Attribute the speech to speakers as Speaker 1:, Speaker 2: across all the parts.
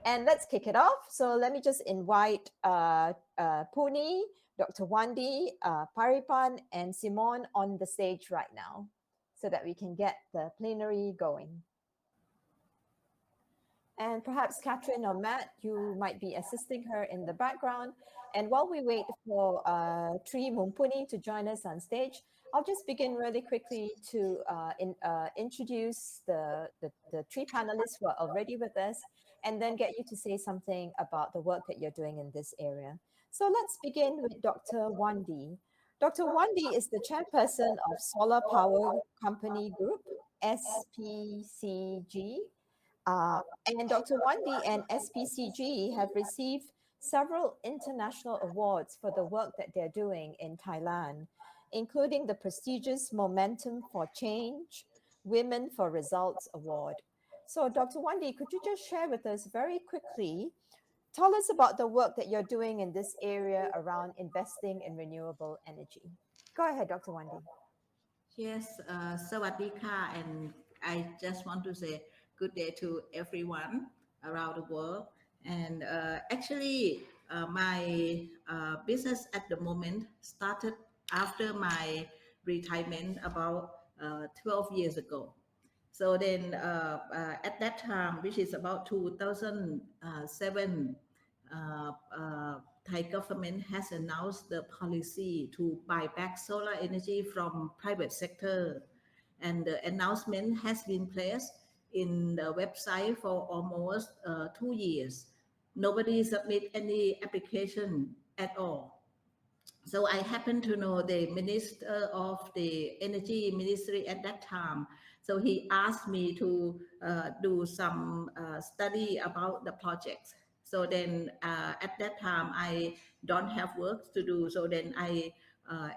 Speaker 1: And let's kick it off. So let me just invite Puni, Dr. Wandee, Pariphan, and Simon on the stage right now so that we can get the plenary going. And perhaps Catherine or Matt, you might be assisting her in the background. And while we wait for Tri Mumpuni to join us on stage, I'll just begin really quickly to introduce the three panelists who are already with us, and then get you to say something about the work that you're doing in this area. So let's begin with Dr. Wandee. Dr. Wandee is the chairperson of Solar Power Company Group, SPCG. And Dr. Wandee and SPCG have received several international awards for the work that they're doing in Thailand, including the prestigious Momentum for Change Women for Results Award. So Dr. Wandee, could you just share with us very quickly, tell us about the work that you're doing in this area around investing in renewable energy. Go ahead, Dr. Wandee.
Speaker 2: Yes, Sawadika, and I just want to say good day to everyone around the world. And actually, my business at the moment started after my retirement about 12 years ago. So then at that time, which is about 2007, Thai government has announced the policy to buy back solar energy from private sector. And the announcement has been placed in the website for almost 2 years. Nobody submit any application at all. So I happen to know the Minister of the Energy Ministry at that time. So he asked me to do some study about the project. So then at that time, I don't have work to do. So then I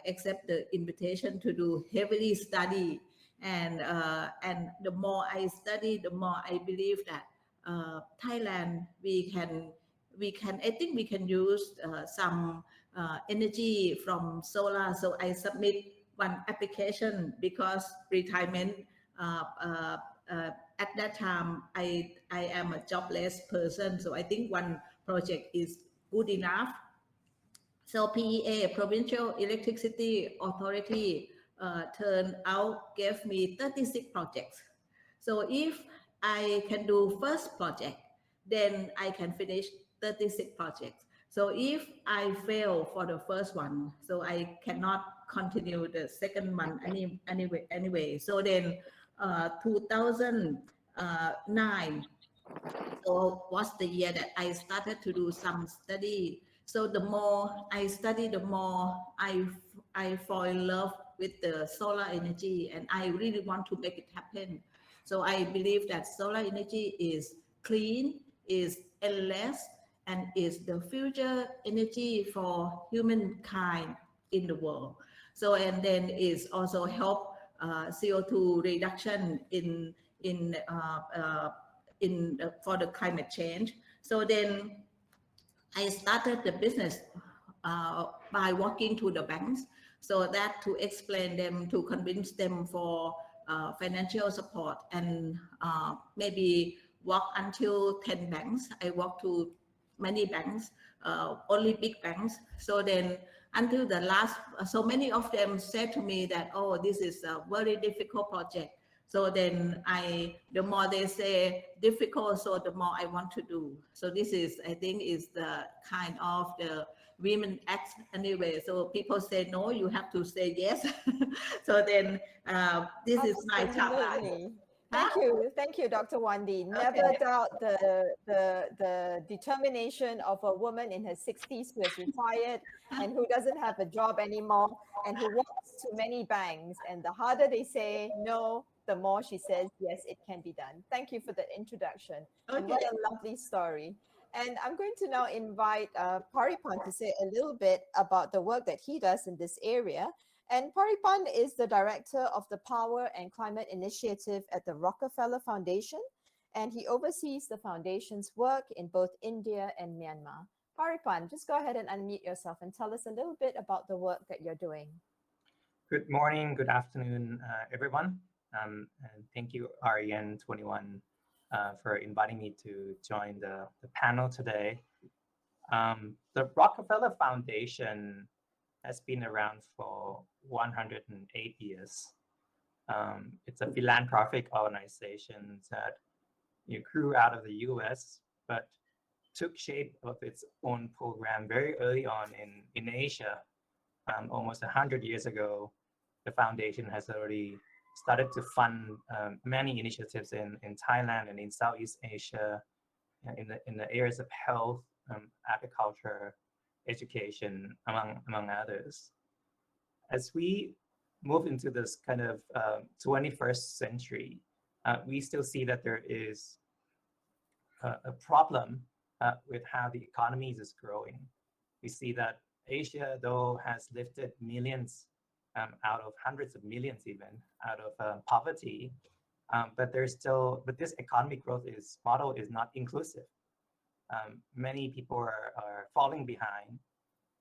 Speaker 2: accept the invitation to do heavily study. And the more I study, the more I believe that Thailand, I think we can use some energy from solar. So I submit one application because retirement at that time I am a jobless person. So I think one project is good enough. So PEA, Provincial Electricity Authority, turned out gave me 36 projects. So if I can do first project, then I can finish 36 projects. So if I fail for the first one, so I cannot continue the second one anyway. So then 2009 so was the year that I started to do some study. So the more I study, the more I fall in love with the solar energy, and I really want to make it happen. So I believe that solar energy is clean, is endless, and is the future energy for humankind in the world. So and then is also help CO2 reduction for the climate change. So then I started the business by walking to the banks, so that to explain them, to convince them for financial support, and maybe walk until 10 banks. I walked to many banks, only big banks. So then until the last, so many of them said to me that, oh, this is a very difficult project. So then the more they say difficult, so the more I want to do. So this is, I think, is the kind of the Women Act anyway. So people say no, you have to say yes. So then this is my
Speaker 1: Absolutely. Thank you, Dr. Wandee. Never doubt the determination of a woman in her 60s who has retired and who doesn't have a job anymore and who walks to many banks. And the harder they say no, the more she says, yes, it can be done. Thank you for the introduction. Okay. And what a lovely story. And I'm going to now invite Pariphan to say a little bit about the work that he does in this area. And Pariphan is the director of the Power and Climate Initiative at the Rockefeller Foundation, and he oversees the foundation's work in both India and Myanmar. Pariphan, just go ahead and unmute yourself and tell us a little bit about the work that you're doing.
Speaker 3: Good morning, good afternoon, everyone. And thank you, REN21, for inviting me to join the panel today. The Rockefeller Foundation has been around for 108 years. It's a philanthropic organization that grew out of the US, but took shape of its own program very early on in Asia. Almost 100 years ago, the foundation has already started to fund many initiatives in Thailand and in Southeast Asia, in the areas of health, agriculture, education, among others. As we move into this kind of 21st century, we still see that there is a problem with how the economy is growing. We see that Asia, though, has lifted millions out of hundreds of millions even out of poverty, but this economic growth model is not inclusive. Many people are falling behind.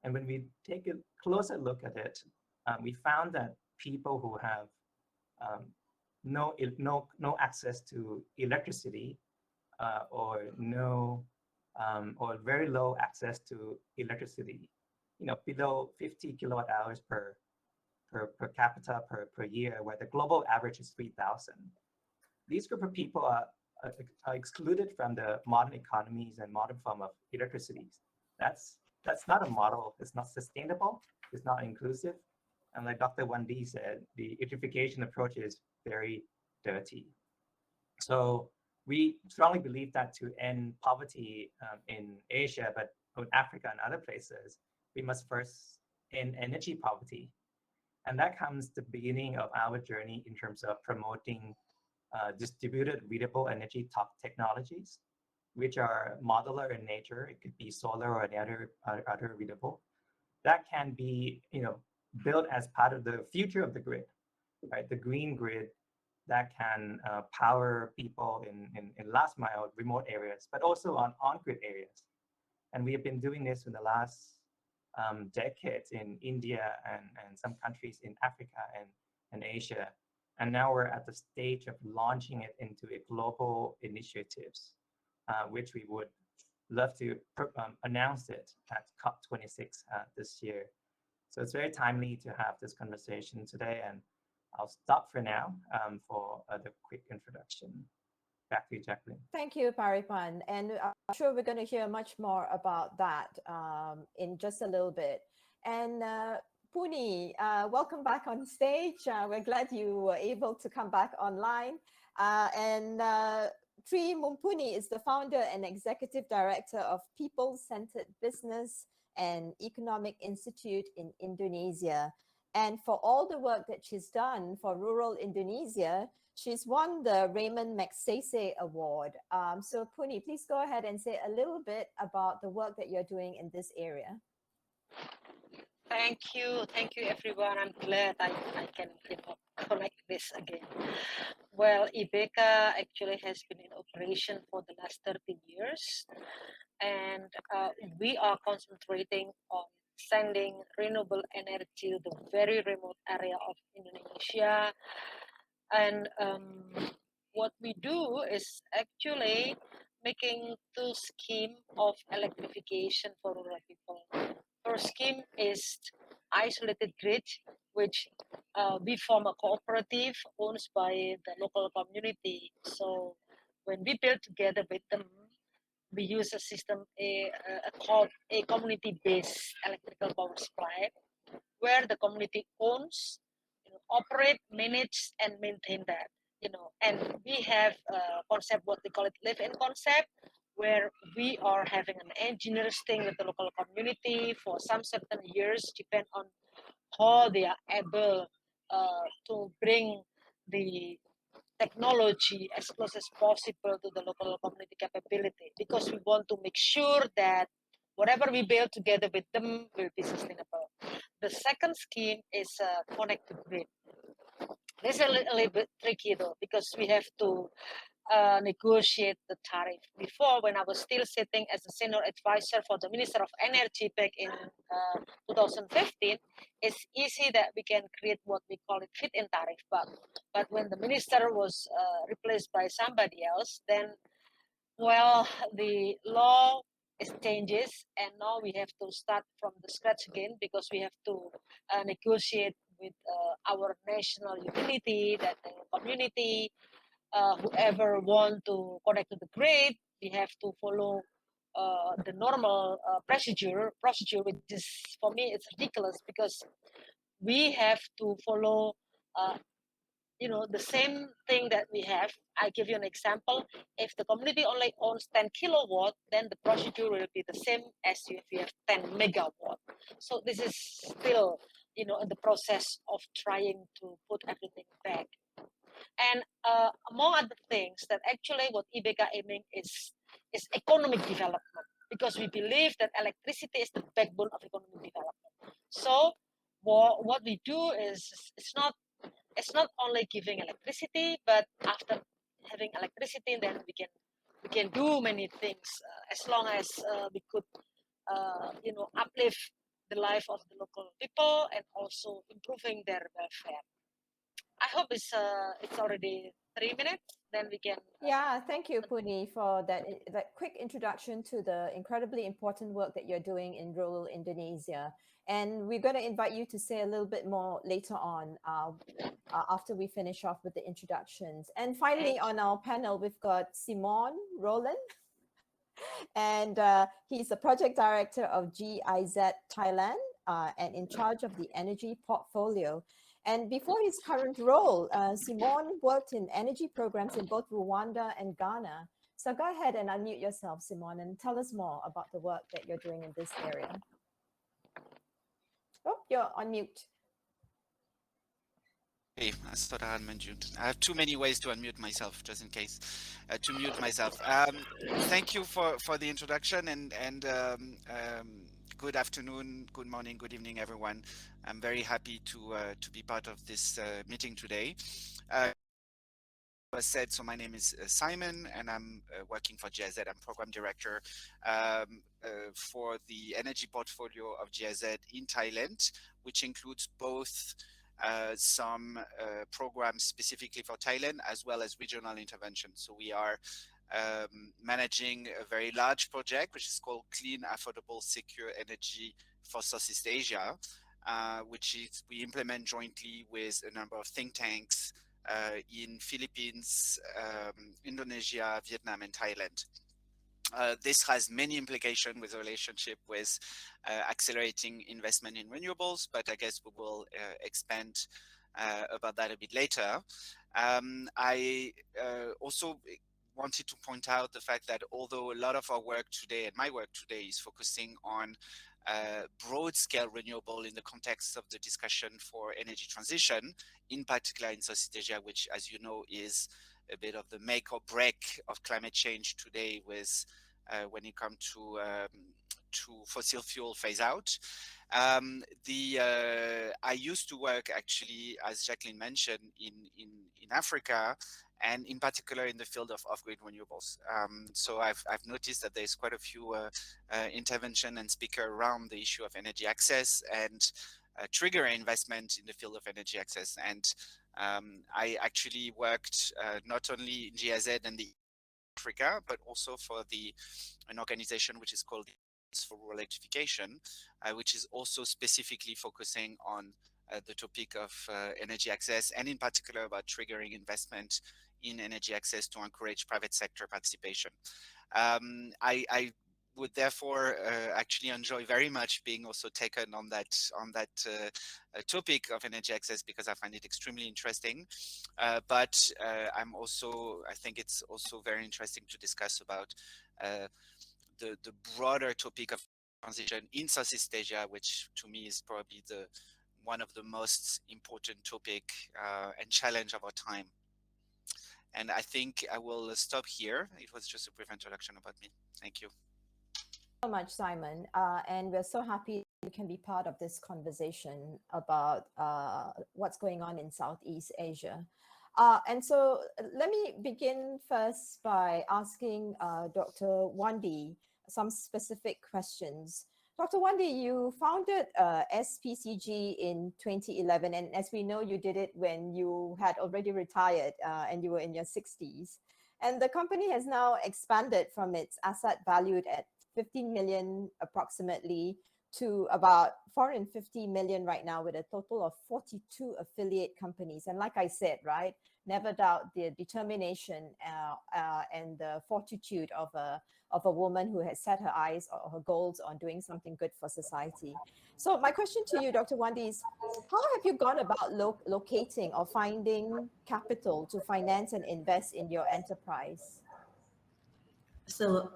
Speaker 3: And when we take a closer look at it, we found that people who have no access to electricity or very low access to electricity, below 50 kilowatt hours per capita per year, where the global average is 3,000. These group of people are excluded from the modern economies and modern form of electricity. That's not a model. It's not sustainable. It's not inclusive. And like Dr. Wandee said, the electrification approach is very dirty. So we strongly believe that to end poverty in Asia, but in Africa and other places, we must first end energy poverty. And that comes the beginning of our journey in terms of promoting distributed readable energy technologies, which are modular in nature. It could be solar or any other readable. That can be built as part of the future of the grid, right? The green grid that can power people in last mile remote areas, but also on-grid areas. And we have been doing this in the last decades in India and some countries in Africa and Asia. And now we're at the stage of launching it into a global initiatives, which we would love to announce it at COP26 this year. So it's very timely to have this conversation today, and I'll stop for now for the quick introduction. Back to you, Jacqueline.
Speaker 1: Thank you, Pariphan. And I'm sure we're going to hear much more about that in just a little bit. And Puni, welcome back on stage. We're glad you were able to come back online. Tri Mumpuni is the founder and executive director of People-Centered Business and Economic Institute in Indonesia. And for all the work that she's done for rural Indonesia, she's won the Raymond Magsaysay Award. So Puni, please go ahead and say a little bit about the work that you're doing in this area.
Speaker 4: Thank you everyone. I'm glad I can connect this again. Well, IBEKA actually has been in operation for the last 13 years, and we are concentrating on sending renewable energy to the very remote area of Indonesia. And what we do is actually making two schemes of electrification for rural people. First scheme is isolated grid, which we form a cooperative owned by the local community. So when we build together with them, we use a system called a community-based electrical power supply, where the community owns, operate, manage, and maintain that. And we have a concept, what we call it live-in concept, where we are having an engineer staying with the local community for some certain years, depend on how they are able to bring the technology as close as possible to the local community capability, because we want to make sure that whatever we build together with them will be sustainable. The second scheme is connect to grid. This is a little bit tricky though, because we have to negotiate the tariff. Before, when I was still sitting as a senior advisor for the Minister of Energy back in 2015, it's easy that we can create what we call it fit-in tariff. But when the minister was replaced by somebody else, then, well, the law is changes, and now we have to start from the scratch again, because we have to negotiate with our national utility, that the community, whoever want to connect to the grid, we have to follow the normal procedure, which is, for me, it's ridiculous, because we have to follow uh, the same thing that we have. I give you an example. If the community only owns 10 kilowatt, then the procedure will be the same as if you have 10 megawatt. So this is still, in the process of trying to put everything back. And among other things, that actually what IBEKA aiming is economic development, because we believe that electricity is the backbone of economic development. So what we do is, it's not only giving electricity, but after having electricity, then we can do many things, as long as we could uplift the life of the local people and also improving their welfare. I hope it's already 3 minutes. Then we can.
Speaker 1: Yeah, thank you, Puni, for that quick introduction to the incredibly important work that you're doing in rural Indonesia. And we're going to invite you to say a little bit more later on, after we finish off with the introductions. And finally, on our panel, we've got Simon Rolland. And he's the project director of GIZ Thailand, and in charge of the energy portfolio. And before his current role, Simon worked in energy programs in both Rwanda and Ghana. So go ahead and unmute yourself, Simon, and tell us more about the work that you're doing in this area. Oh, you're on mute.
Speaker 5: Hey, I thought I had unmuted. I have too many ways to unmute myself, just in case, to mute myself. Thank you for the introduction, and good afternoon, good morning, good evening, everyone. I'm very happy to be part of this meeting today. As said, so my name is Simon, and I'm working for GIZ. I'm program director for the energy portfolio of GIZ in Thailand, which includes both some programs specifically for Thailand, as well as regional intervention. So we are managing a very large project, which is called Clean, Affordable, Secure Energy for Southeast Asia, which is we implement jointly with a number of think tanks in Philippines, Indonesia, Vietnam, and Thailand. This has many implications with the relationship with accelerating investment in renewables, but I guess we will expand about that a bit later. I also wanted to point out the fact that although a lot of our work today and my work today is focusing on broad scale renewable in the context of the discussion for energy transition, in particular in Southeast Asia, which, as you know, is a bit of the make or break of climate change today with when it comes to fossil fuel phase out. I used to work actually, as Jacqueline mentioned, in Africa, and in particular in the field of off-grid renewables. So I've noticed that there's quite a few intervention and speaker around the issue of energy access and trigger investment in the field of energy access. And I actually worked not only in GIZ and the Africa, but also for an organization which is called for Rural Electrification, which is also specifically focusing on the topic of energy access, and in particular about triggering investment in energy access to encourage private sector participation. I would therefore actually enjoy very much being also taken on that topic of energy access, because I find it extremely interesting. But I think it's also very interesting to discuss about the broader topic of transition in Southeast Asia, which to me is probably one of the most important topic and challenge of our time. And I think I will stop here. It was just a brief introduction about me. Thank you
Speaker 1: so much, Simon. And we're so happy we can be part of this conversation about what's going on in Southeast Asia. And so let me begin first by asking Dr. Wandee some specific questions. Dr. Wandee, you founded SPCG in 2011, and as we know, you did it when you had already retired and you were in your 60s. And the company has now expanded from its asset valued at 15 million approximately to about 450 million right now, with a total of 42 affiliate companies. And like I said, right, never doubt the determination and the fortitude of a woman who has set her eyes or her goals on doing something good for society. So my question to you, Dr. Wandee, is how have you gone about locating or finding capital to finance and invest in your enterprise?
Speaker 2: So,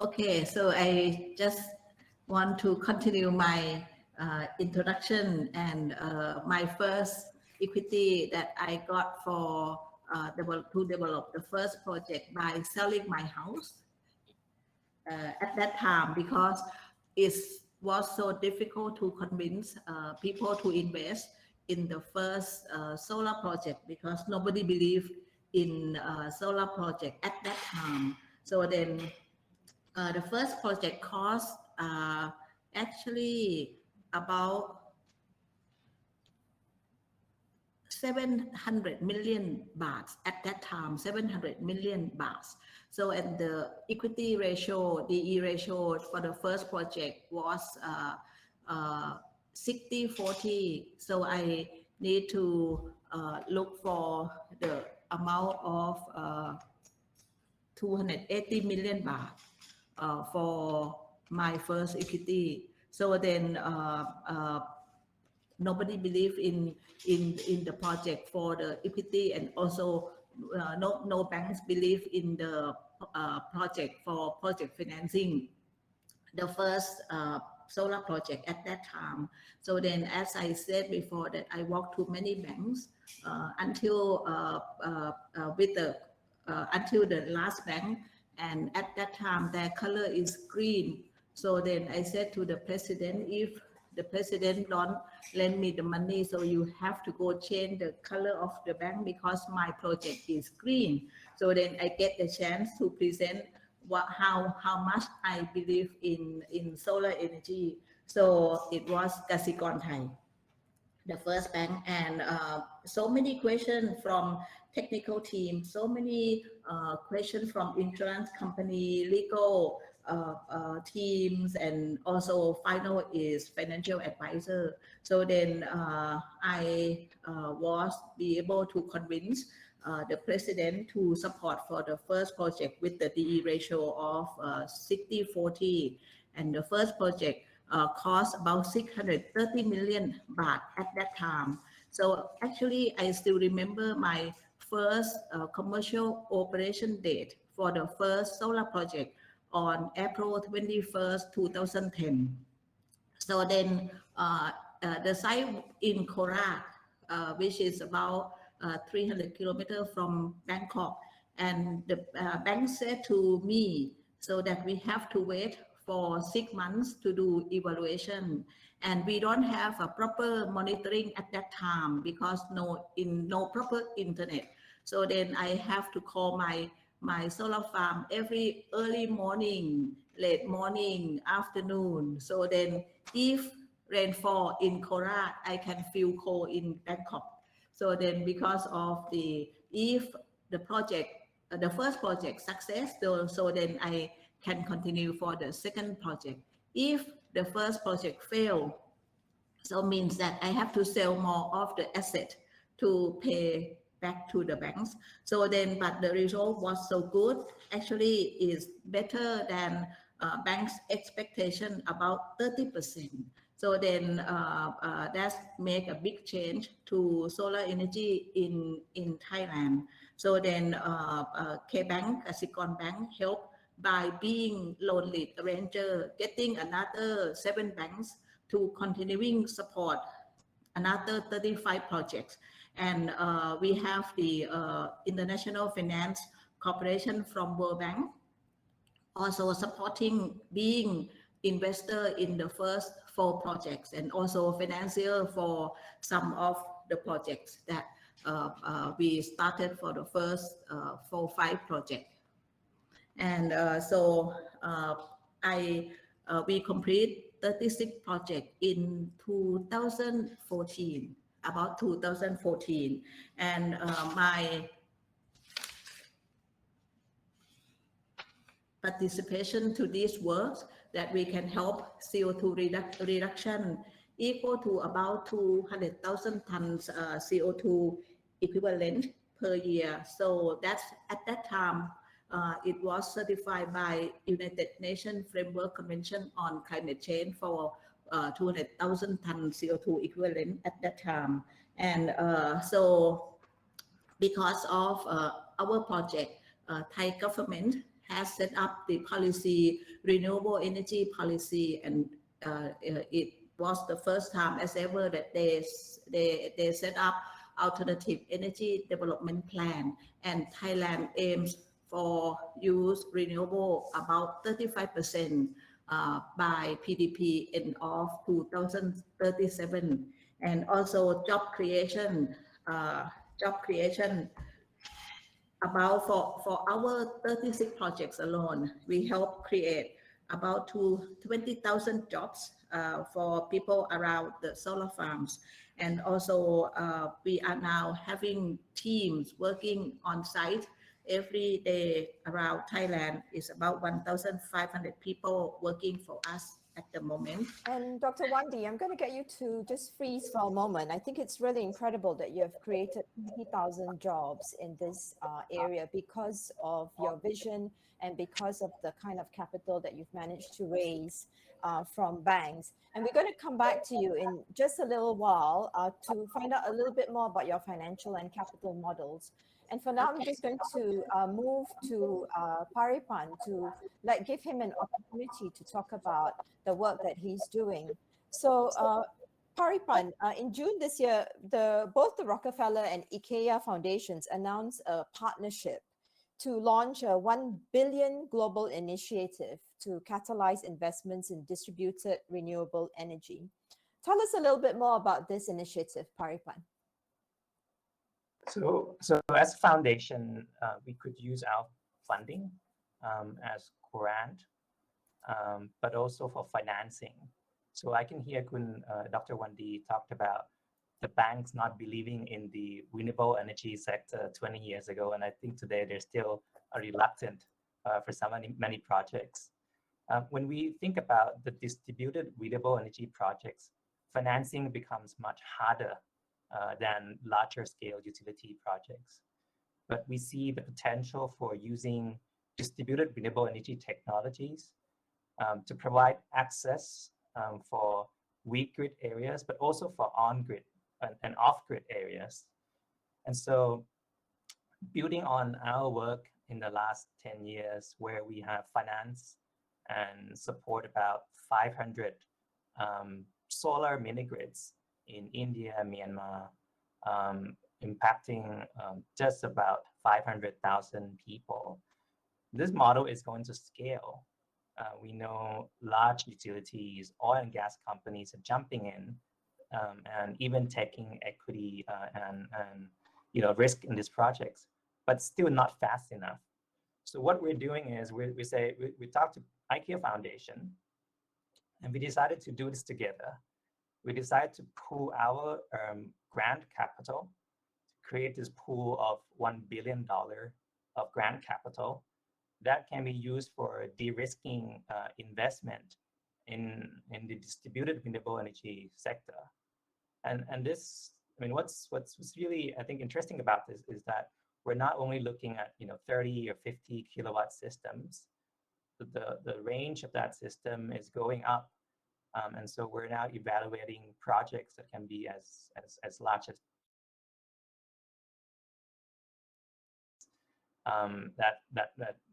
Speaker 2: okay, so I just want to continue my introduction, and my first equity that I got for to develop the first project by selling my house at that time, because it was so difficult to convince people to invest in the first solar project, because nobody believed in solar project at that time. So then the first project cost actually about 700 million baht at that time, 700 million baht. So, and the equity ratio, DE ratio for the first project was 60-40. So I need to look for the amount of 280 million baht for my first equity. So then nobody believed in the project for the equity, and also no banks believe in the project for project financing the first solar project at that time. So then, as I said before, that I walked to many banks until the last bank, and at that time their color is green. So then I said to the president, if the president don't lend me the money, so you have to go change the color of the bank because my project is green. So then I get the chance to present how much I believe in solar energy. So it was Kasikorn Thai, the first bank, and so many questions from technical team, so many questions from insurance company, legal teams, and also final is financial advisor. So then I was be able to convince the president to support for the first project with the DE ratio of 60-40, and the first project cost about 630 million baht at that time. So actually, I still remember my first commercial operation date for the first solar project on April 21st, 2010. So then the site in Korat, which is about 300 kilometers from Bangkok, and the bank said to me, so that we have to wait for 6 months to do evaluation, and we don't have a proper monitoring at that time because no proper internet. So then I have to call my solar farm every early morning, late morning, afternoon. So then if rainfall in Korat, I can feel cold in Bangkok. So then because of if the project, the first project success, so then I can continue for the second project. If the first project fail, so means that I have to sell more of the asset to pay back to the banks. So then, but the result was so good, actually is better than banks' expectation, about 30%. So then that's make a big change to solar energy in Thailand. So then K-Bank, Kasikorn Bank helped by being loan lead arranger, getting another 7 banks to continuing support another 35 projects. And we have the International Finance Corporation from World Bank also supporting, being investor in the first 4 projects, and also financier for some of the projects that we started for the first 4-5 projects. And we complete 36 projects in 2014, about 2014. And my participation to these works that we can help CO2 reduction equal to about 200,000 tons CO2 equivalent per year. So that's at that time, it was certified by United Nations Framework Convention on Climate Change for 200,000 tons CO2 equivalent at that time. And so because of our project, Thai government has set up the policy, renewable energy policy, and it was the first time as ever that they set up alternative energy development plan, and Thailand aims for use renewable about 35% by PDP end of 2037, and also job creation about for our 36 projects alone, we help create about 20,000 jobs for people around the solar farms. And also we are now having teams working on site every day around Thailand. Is about 1,500 people working for us at the moment.
Speaker 1: And Dr. Wandee, I'm going to get you to just freeze for a moment. I think it's really incredible that you have created 20,000 jobs in this area because of your vision and because of the kind of capital that you've managed to raise from banks. And we're going to come back to you in just a little while to find out a little bit more about your financial and capital models. And for now, I'm just going to move to Pariphan to give him an opportunity to talk about the work that he's doing. So Pariphan, in June this year, both the Rockefeller and IBEKA foundations announced a partnership to launch a 1 billion global initiative to catalyze investments in distributed renewable energy. Tell us a little bit more about this initiative, Pariphan.
Speaker 3: So as a foundation, we could use our funding as grant, but also for financing. So I can hear Dr. Wandee talked about the banks not believing in the renewable energy sector 20 years ago, and I think today they're still reluctant for many projects. When we think about the distributed renewable energy projects, financing becomes much harder than larger scale utility projects. But we see the potential for using distributed renewable energy technologies to provide access for weak grid areas, but also for on-grid and off-grid areas. And so building on our work in the last 10 years, where we have financed and support about 500 solar mini-grids in India, Myanmar, impacting just about 500,000 people. This model is going to scale. We know large utilities, oil and gas companies are jumping in and even taking equity and risk in these projects, but still not fast enough. So what we're doing is we talked to IBEKA Foundation, and we decided to do this together. We decided to pool our grant capital to create this pool of $1 billion of grant capital that can be used for de-risking investment in the distributed renewable energy sector. And this, I mean, what's really, I think, interesting about this is that we're not only looking at 30 or 50 kilowatt systems. The range of that system is going up. And so we're now evaluating projects that can be as large as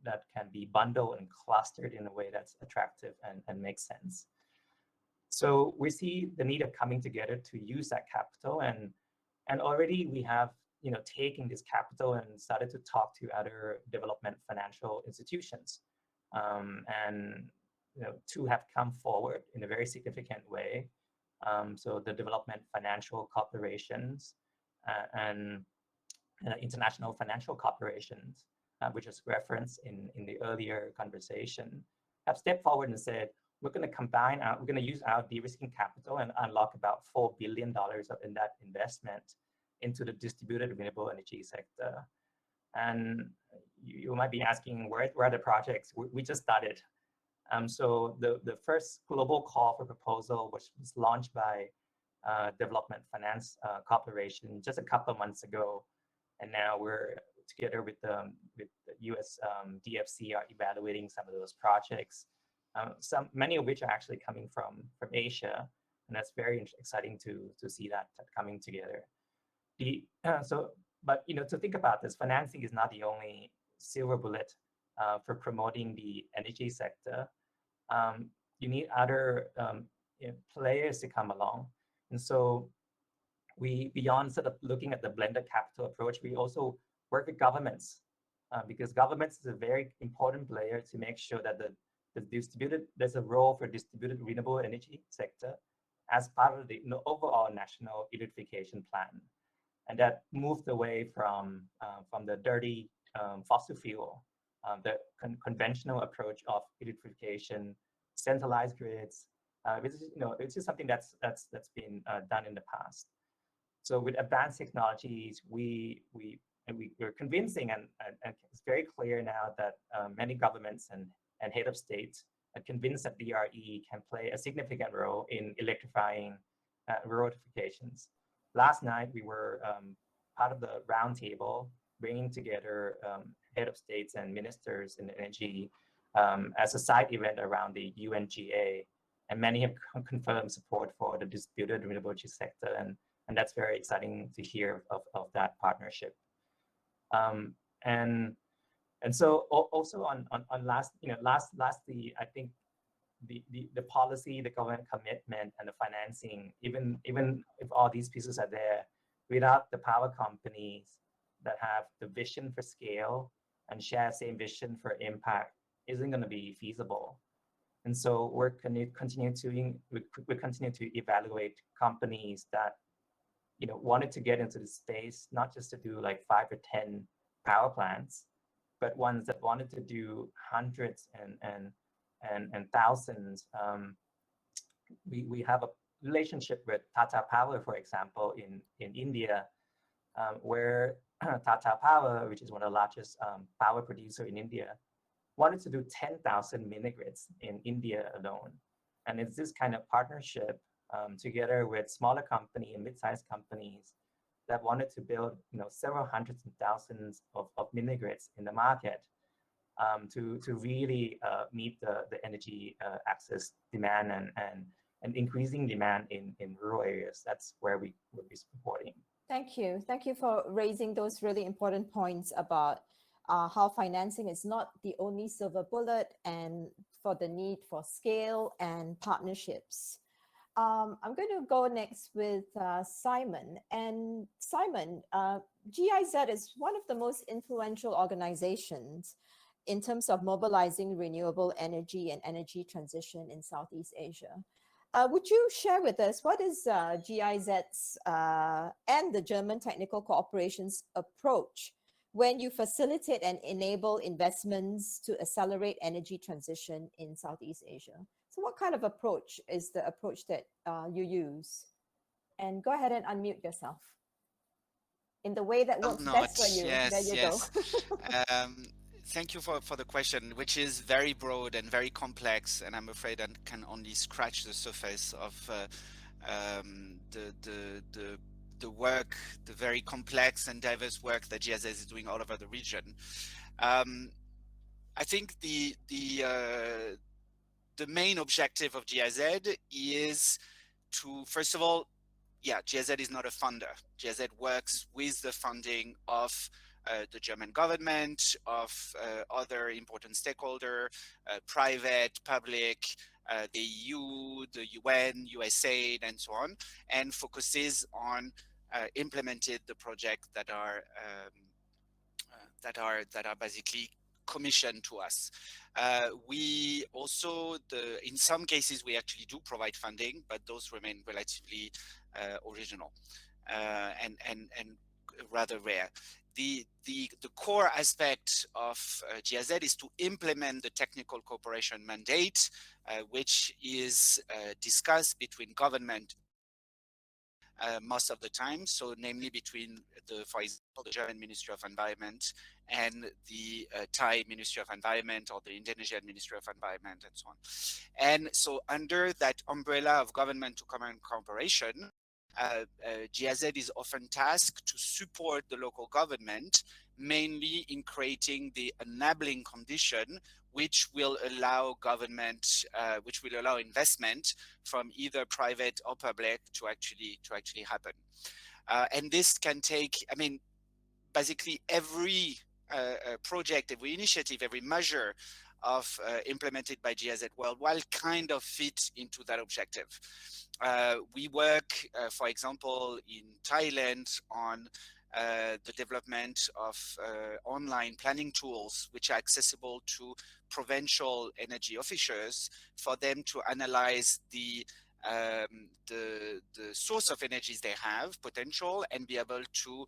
Speaker 3: that can be bundled and clustered in a way that's attractive and makes sense. So we see the need of coming together to use that capital, and already we have taken this capital and started to talk to other development financial institutions, and two have come forward in a very significant way. So the development financial corporations and international financial corporations, which was referenced in the earlier conversation, have stepped forward and said, we're going to use our de-risking capital and unlock about $4 billion in that investment into the distributed renewable energy sector. And you might be asking, where are the projects? We just started. So the first global call for proposal was launched by Development Finance Corporation just a couple of months ago. And now we're together with the US DFC are evaluating some of those projects. Many of which are actually coming from Asia, and that's very exciting to see that coming together. But to think about this, financing is not the only silver bullet for promoting the energy sector. You need other players to come along, and so we, beyond sort of looking at the blended capital approach, we also work with governments because governments is a very important player to make sure that there's a role for distributed renewable energy sector as part of the overall national electrification plan, and that moved away from the dirty fossil fuel, the conventional approach of electrification, centralized grids, which is something that's been done in the past. So with advanced technologies, we're convincing, and it's very clear now that many governments and head of states are convinced that DRE can play a significant role in electrifying rural electrifications. Last night, we were part of the roundtable, bringing together head of states and ministers in energy as a side event around the UNGA, and many have confirmed support for the distributed renewable energy sector, and that's very exciting to hear of that partnership. And so also on lastly, I think the policy, the government commitment, and the financing, even if all these pieces are there, without the power companies that have the vision for scale and share same vision for impact, isn't going to be feasible. And so we're continue to evaluate companies that wanted to get into the space, not just to do like 5 or 10 power plants, but ones that wanted to do hundreds and thousands. We have a relationship with Tata Power, for example, in India, where Tata Power, which is one of the largest power producer in India, wanted to do 10,000 mini-grids in India alone. And it's this kind of partnership together with smaller company and mid-sized companies that wanted to build several hundreds and thousands of mini-grids in the market to really meet the energy access demand and increasing demand in rural areas. That's where we will be supporting.
Speaker 1: Thank you. Thank you for raising those really important points about how financing is not the only silver bullet, and for the need for scale and partnerships. I'm going to go next with Simon. And Simon, GIZ is one of the most influential organizations in terms of mobilizing renewable energy and energy transition in Southeast Asia. Would you share with us what is GIZ's and the German Technical Cooperation's approach when you facilitate and enable investments to accelerate energy transition in Southeast Asia? So what kind of approach is the approach that you use? And go ahead and unmute yourself in the way that works best for you.
Speaker 5: Yes,
Speaker 1: there you
Speaker 5: yes.
Speaker 1: go.
Speaker 5: Thank you for the question, which is very broad and very complex, and I'm afraid I can only scratch the surface of the work, the very complex and diverse work that GIZ is doing all over the region. I think the main objective of GIZ is to, first of all, GIZ is not a funder. GIZ works with the funding of the German government, of other important stakeholders, private, public, the EU, the UN, USAID, and so on, and focuses on implemented the projects that are basically commissioned to us. We also, in some cases, we actually do provide funding, but those remain relatively original and rather rare. the core aspect of GIZ is to implement the technical cooperation mandate, which is discussed between government most of the time. So namely between for example, the German Ministry of Environment and the Thai Ministry of Environment, or the Indonesian Ministry of Environment, and so on. And so under that umbrella of government to government cooperation, GIZ is often tasked to support the local government, mainly in creating the enabling condition which will allow government, which will allow investment from either private or public to actually happen. And this can take, I mean, basically every project, every initiative, every measure of implemented by GIZ worldwide kind of fit into that objective. We work, for example, in Thailand on the development of online planning tools which are accessible to provincial energy officials for them to analyze the source of energies they have potential and be able to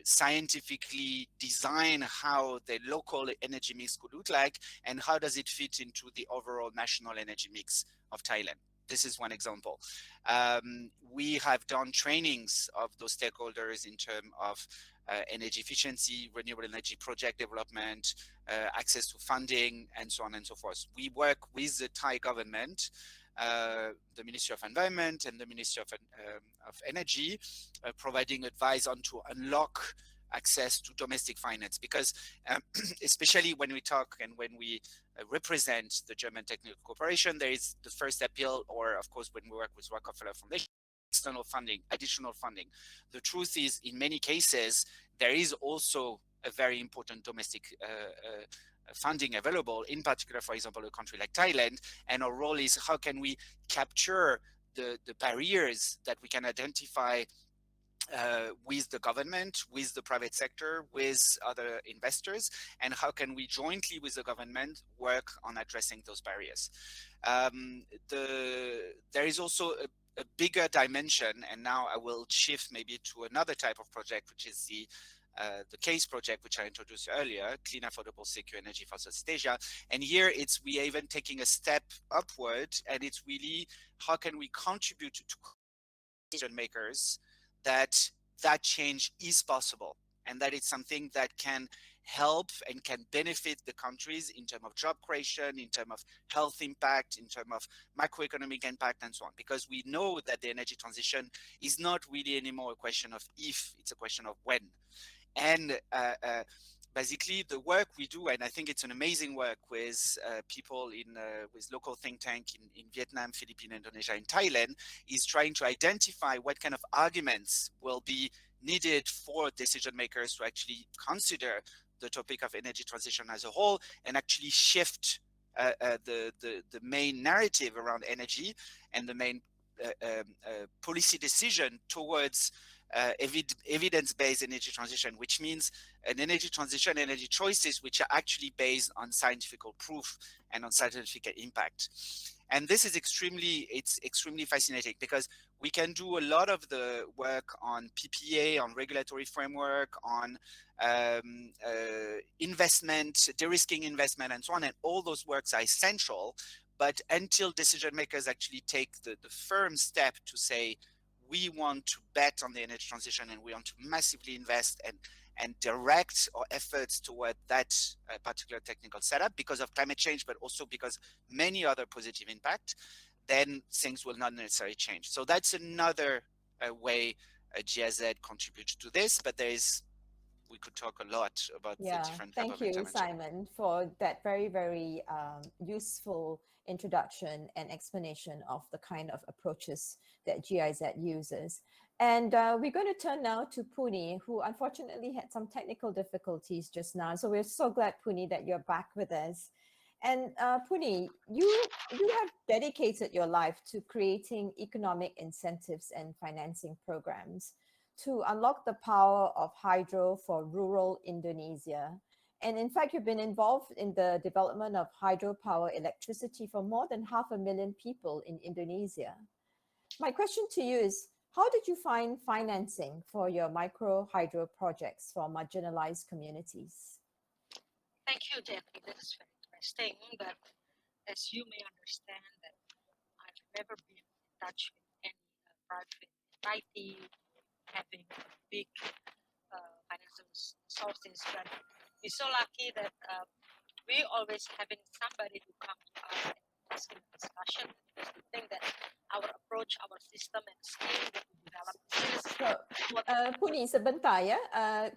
Speaker 5: scientifically design how the local energy mix could look like and how does it fit into the overall national energy mix of Thailand. This is one example. We have done trainings of those stakeholders in terms of energy efficiency, renewable energy project development, access to funding, and so on and so forth. We work with the Thai government, the Ministry of Environment and the Ministry of Energy, providing advice on to unlock access to domestic finance, because especially when we talk and when we represent the German Technical Cooperation, there is the first appeal, or of course when we work with Rockefeller Foundation, external funding, additional funding. The truth is, in many cases, there is also a very important domestic funding available, in particular, for example, a country like Thailand, and our role is how can we capture the barriers that we can identify with the government, with the private sector, with other investors, and how can we jointly with the government work on addressing those barriers. There is also a bigger dimension, and now I will shift maybe to another type of project, which is the CASE project, which I introduced earlier, Clean, Affordable, Secure Energy for Southeast Asia. And here we are even taking a step upward, and it's really how can we contribute to decision makers that change is possible, and that it's something that can help and can benefit the countries in terms of job creation, in terms of health impact, in terms of macroeconomic impact, and so on. Because we know that the energy transition is not really anymore a question of if, it's a question of when. And basically the work we do, and I think it's an amazing work with people with local think tank in Vietnam, Philippines, Indonesia, and Thailand, is trying to identify what kind of arguments will be needed for decision makers to actually consider the topic of energy transition as a whole and actually shift the main narrative around energy and the main policy decision towards evidence-based energy transition, which means an energy transition, energy choices which are actually based on scientific proof and on scientific impact. And this is extremely fascinating, because we can do a lot of the work on PPA, on regulatory framework, on investment, de-risking investment, and so on, and all those works are essential. But until decision makers actually take the firm step to say, we want to bet on the energy transition and we want to massively invest and direct our efforts toward that particular technical setup because of climate change, but also because many other positive impact, then things will not necessarily change. So that's another way GIZ contributes to this, but we could talk a lot about the different type of intervention.
Speaker 1: Thank you, Simon, for that very, very useful introduction and explanation of the kind of approaches that GIZ uses. And we're going to turn now to Puni, who unfortunately had some technical difficulties just now. So we're so glad, Puni, that you're back with us. And Puni, you have dedicated your life to creating economic incentives and financing programs to unlock the power of hydro for rural Indonesia. And in fact, you've been involved in the development of hydropower electricity for more than 500,000 people in Indonesia. My question to you is, how did you find financing for your micro hydro projects for marginalized communities?
Speaker 4: Thank you, Jackie. This is very interesting. But as you may understand, that I've never been in touch with any private entity having big financial sources. But we're so lucky that we always having somebody who come to us and asking discussion, because we think that our approach, our system and skill that we develop is
Speaker 1: Puni, sebentar ya.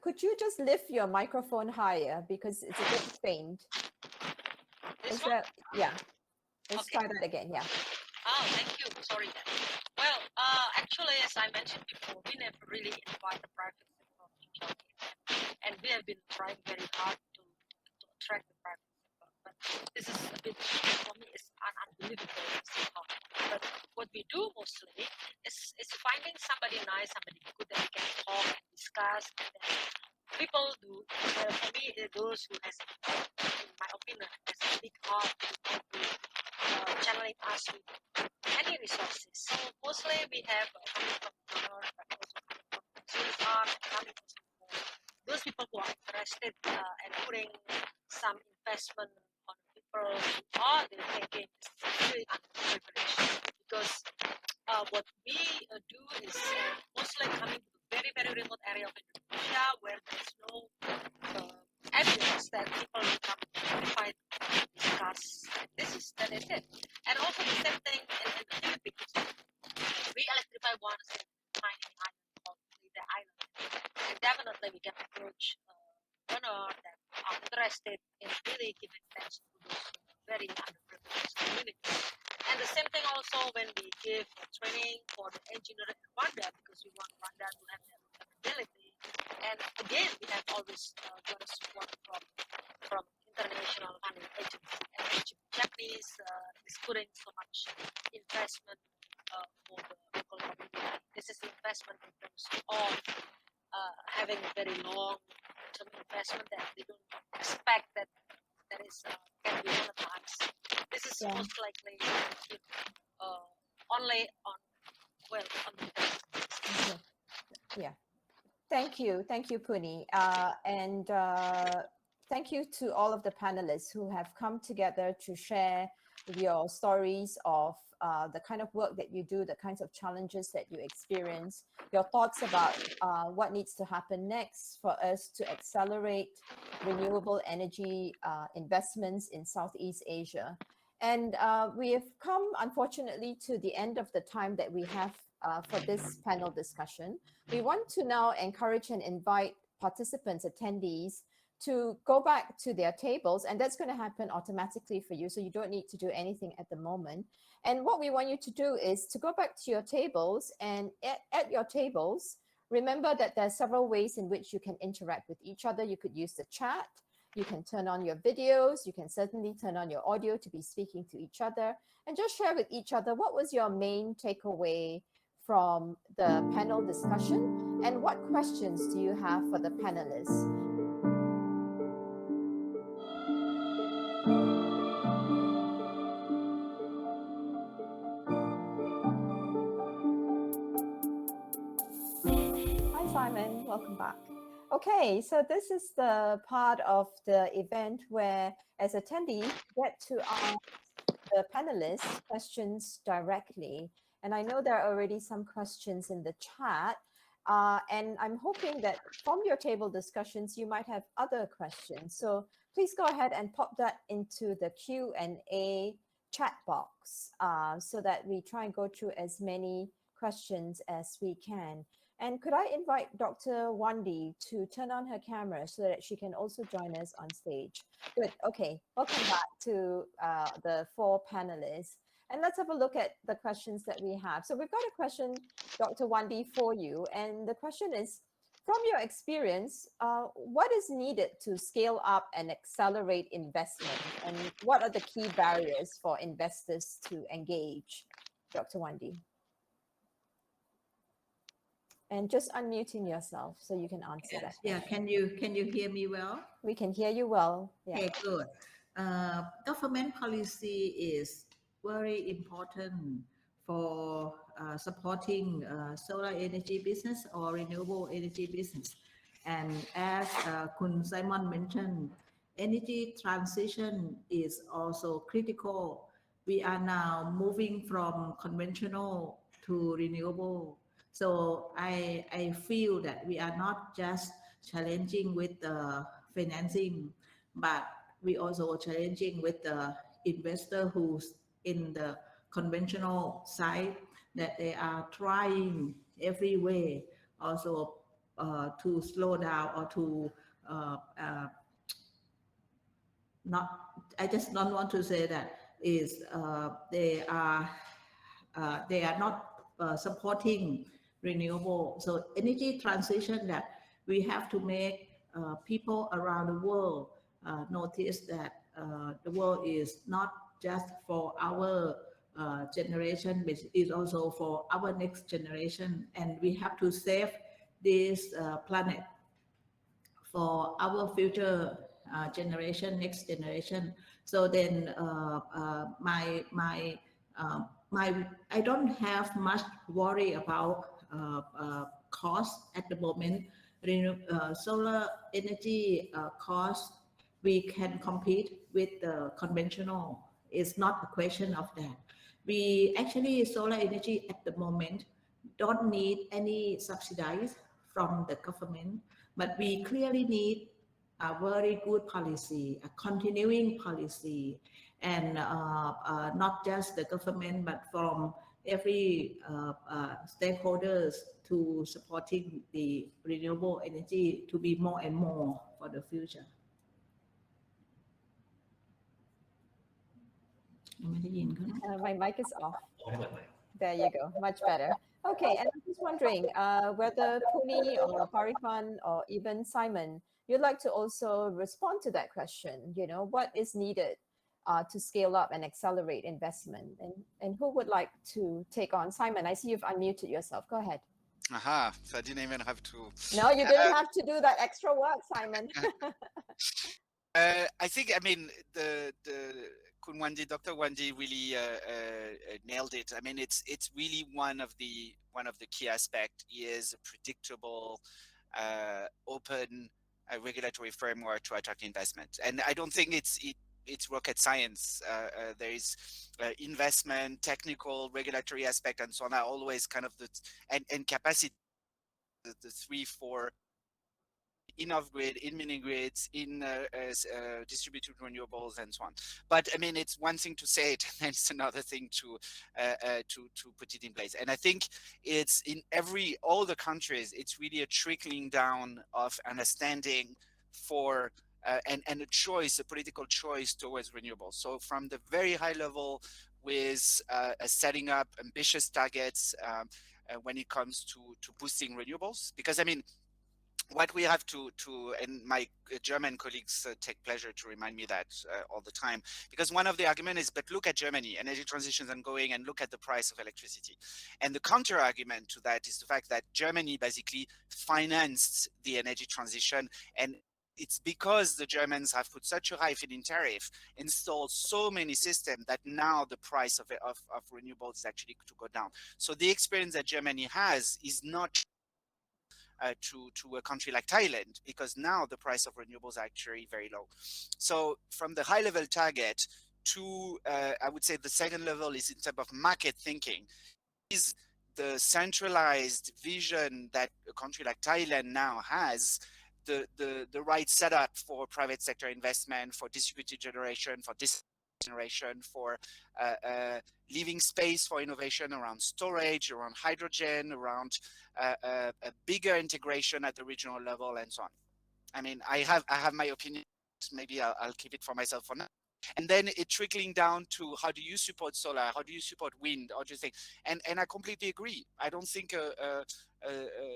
Speaker 1: Could you just lift your microphone higher because it's a bit faint?
Speaker 4: This one?
Speaker 1: Yeah. Let's
Speaker 4: Okay.
Speaker 1: try that again. Yeah.
Speaker 4: Oh, thank you. Sorry. Well, actually, as I mentioned before, we never really invite the private sector to join in, and we have been trying very hard to attract the private sector. But this is a bit, for me, it's unbelievable. But what we do mostly is finding somebody nice, somebody good that we can talk and discuss. And then people do, for me, those who has, in my opinion, has a big heart to channeling us with any resources. So mostly we have coming from donor, but also coming from Zulfan, coming from those people who are interested and putting some investment on people who are the thinking is really underprivileged. Because what we do is mostly coming to very, very remote area of Indonesia where there's no evidence that people will come to fight, discuss. That is it. And also the same thing in the Philippines. We electrify one tiny island called the island. And definitely we can approach donors that are interested in really giving attention to those very underprivileged communities. And the same thing also when we give training for the engineering in Rwanda, because we want Rwanda to have their capability. And again, we have always got support from international funding agency. And Japanese is putting so much investment for the local community. This is investment in terms of having a very long-term investment that they don't expect that is can be monetized. This is most likely only on the investment.
Speaker 1: Yeah. Thank you, Puni, and thank you to all of the panelists who have come together to share your stories of the kind of work that you do, the kinds of challenges that you experience, your thoughts about what needs to happen next for us to accelerate renewable energy investments in Southeast Asia. And we have come, unfortunately, to the end of the time that we have for this panel discussion. We want to now encourage and invite participants, attendees, to go back to their tables, and that's going to happen automatically for you, so you don't need to do anything at the moment. And what we want you to do is to go back to your tables, and at your tables, remember that there are several ways in which you can interact with each other. You could use the chat, you can turn on your videos, you can certainly turn on your audio to be speaking to each other, and just share with each other what was your main takeaway from the panel discussion, and what questions do you have for the panelists? Hi Simon, welcome back. Okay, so this is the part of the event where, as attendees, get to ask the panelists questions directly. And I know there are already some questions in the chat. And I'm hoping that from your table discussions, you might have other questions. So please go ahead and pop that into the Q&A chat box so that we try and go through as many questions as we can. And could I invite Dr. Wandee to turn on her camera so that she can also join us on stage? Good. Okay. Welcome back to the four panelists. And let's have a look at the questions that we have. So we've got a question, Dr. Wandee, for you. And the question is, from your experience, what is needed to scale up and accelerate investment? And what are the key barriers for investors to engage? Dr. Wandee. And just unmuting yourself so you can answer that.
Speaker 2: Yeah, can you hear me well?
Speaker 1: We can hear you well. Yeah.
Speaker 2: Okay, good. Government policy is very important for supporting solar energy business or renewable energy business. And as Khun Simon mentioned, energy transition is also critical. We are now moving from conventional to renewable. So I feel that we are not just challenging with the financing, but we also challenging with the investor who's in the conventional side, that they are trying every way also to slow down or to not, I just don't want to say that is they are not supporting renewable. So energy transition, that we have to make people around the world notice that the world is not just for our generation, but it's also for our next generation, and we have to save this planet for our future generation, next generation. So then I don't have much worry about cost at the moment. Solar energy cost, we can compete with the conventional. It's not a question of that. We actually, solar energy at the moment don't need any subsidies from the government, but we clearly need a very good policy, a continuing policy, and not just the government, but from every stakeholders to supporting the renewable energy to be more and more for the future.
Speaker 1: My mic is off. There you go, much better. Okay, and I'm just wondering whether Puni or Pariphan or even Simon, you'd like to also respond to that question. You know, what is needed to scale up and accelerate investment? And who would like to take on? Simon, I see you've unmuted yourself. Go ahead.
Speaker 5: Aha, so I didn't even have to.
Speaker 1: No, you didn't have to do that extra work, Simon.
Speaker 5: I think, I mean, the Wandee, Dr. Wandee really nailed it. I mean, it's really one of the key aspects is a predictable, open regulatory framework to attract investment. And I don't think it's rocket science. There is investment, technical, regulatory aspect, and so on are always kind of and capacity, the 3-4 in off-grid, in mini-grids, in distributed renewables, and so on. But I mean, it's one thing to say it, and it's another thing to put it in place. And I think it's in all the countries, it's really a trickling down of understanding for and a choice, a political choice towards renewables. So from the very high level with setting up ambitious targets when it comes to boosting renewables, because I mean, what we have to and my German colleagues take pleasure to remind me that all the time, because one of the arguments is, but look at Germany, energy transition is ongoing, and look at the price of electricity. And the counter argument to that is the fact that Germany basically financed the energy transition, and it's because the Germans have put such a high feed-in tariff, installed so many systems, that now the price of renewables is actually to go down. So the experience that Germany has is not to a country like Thailand, because now the price of renewables are actually very low. So from the high level target to, I would say the second level is in terms of market thinking, is the centralized vision that a country like Thailand now has, the right setup for private sector investment, for distributed generation, for generation, for leaving space for innovation around storage, around hydrogen, around a bigger integration at the regional level, and so on. I mean, I have my opinion. Maybe I'll keep it for myself for now. And then it trickling down to how do you support solar? How do you support wind? How do you think? And I completely agree. I don't think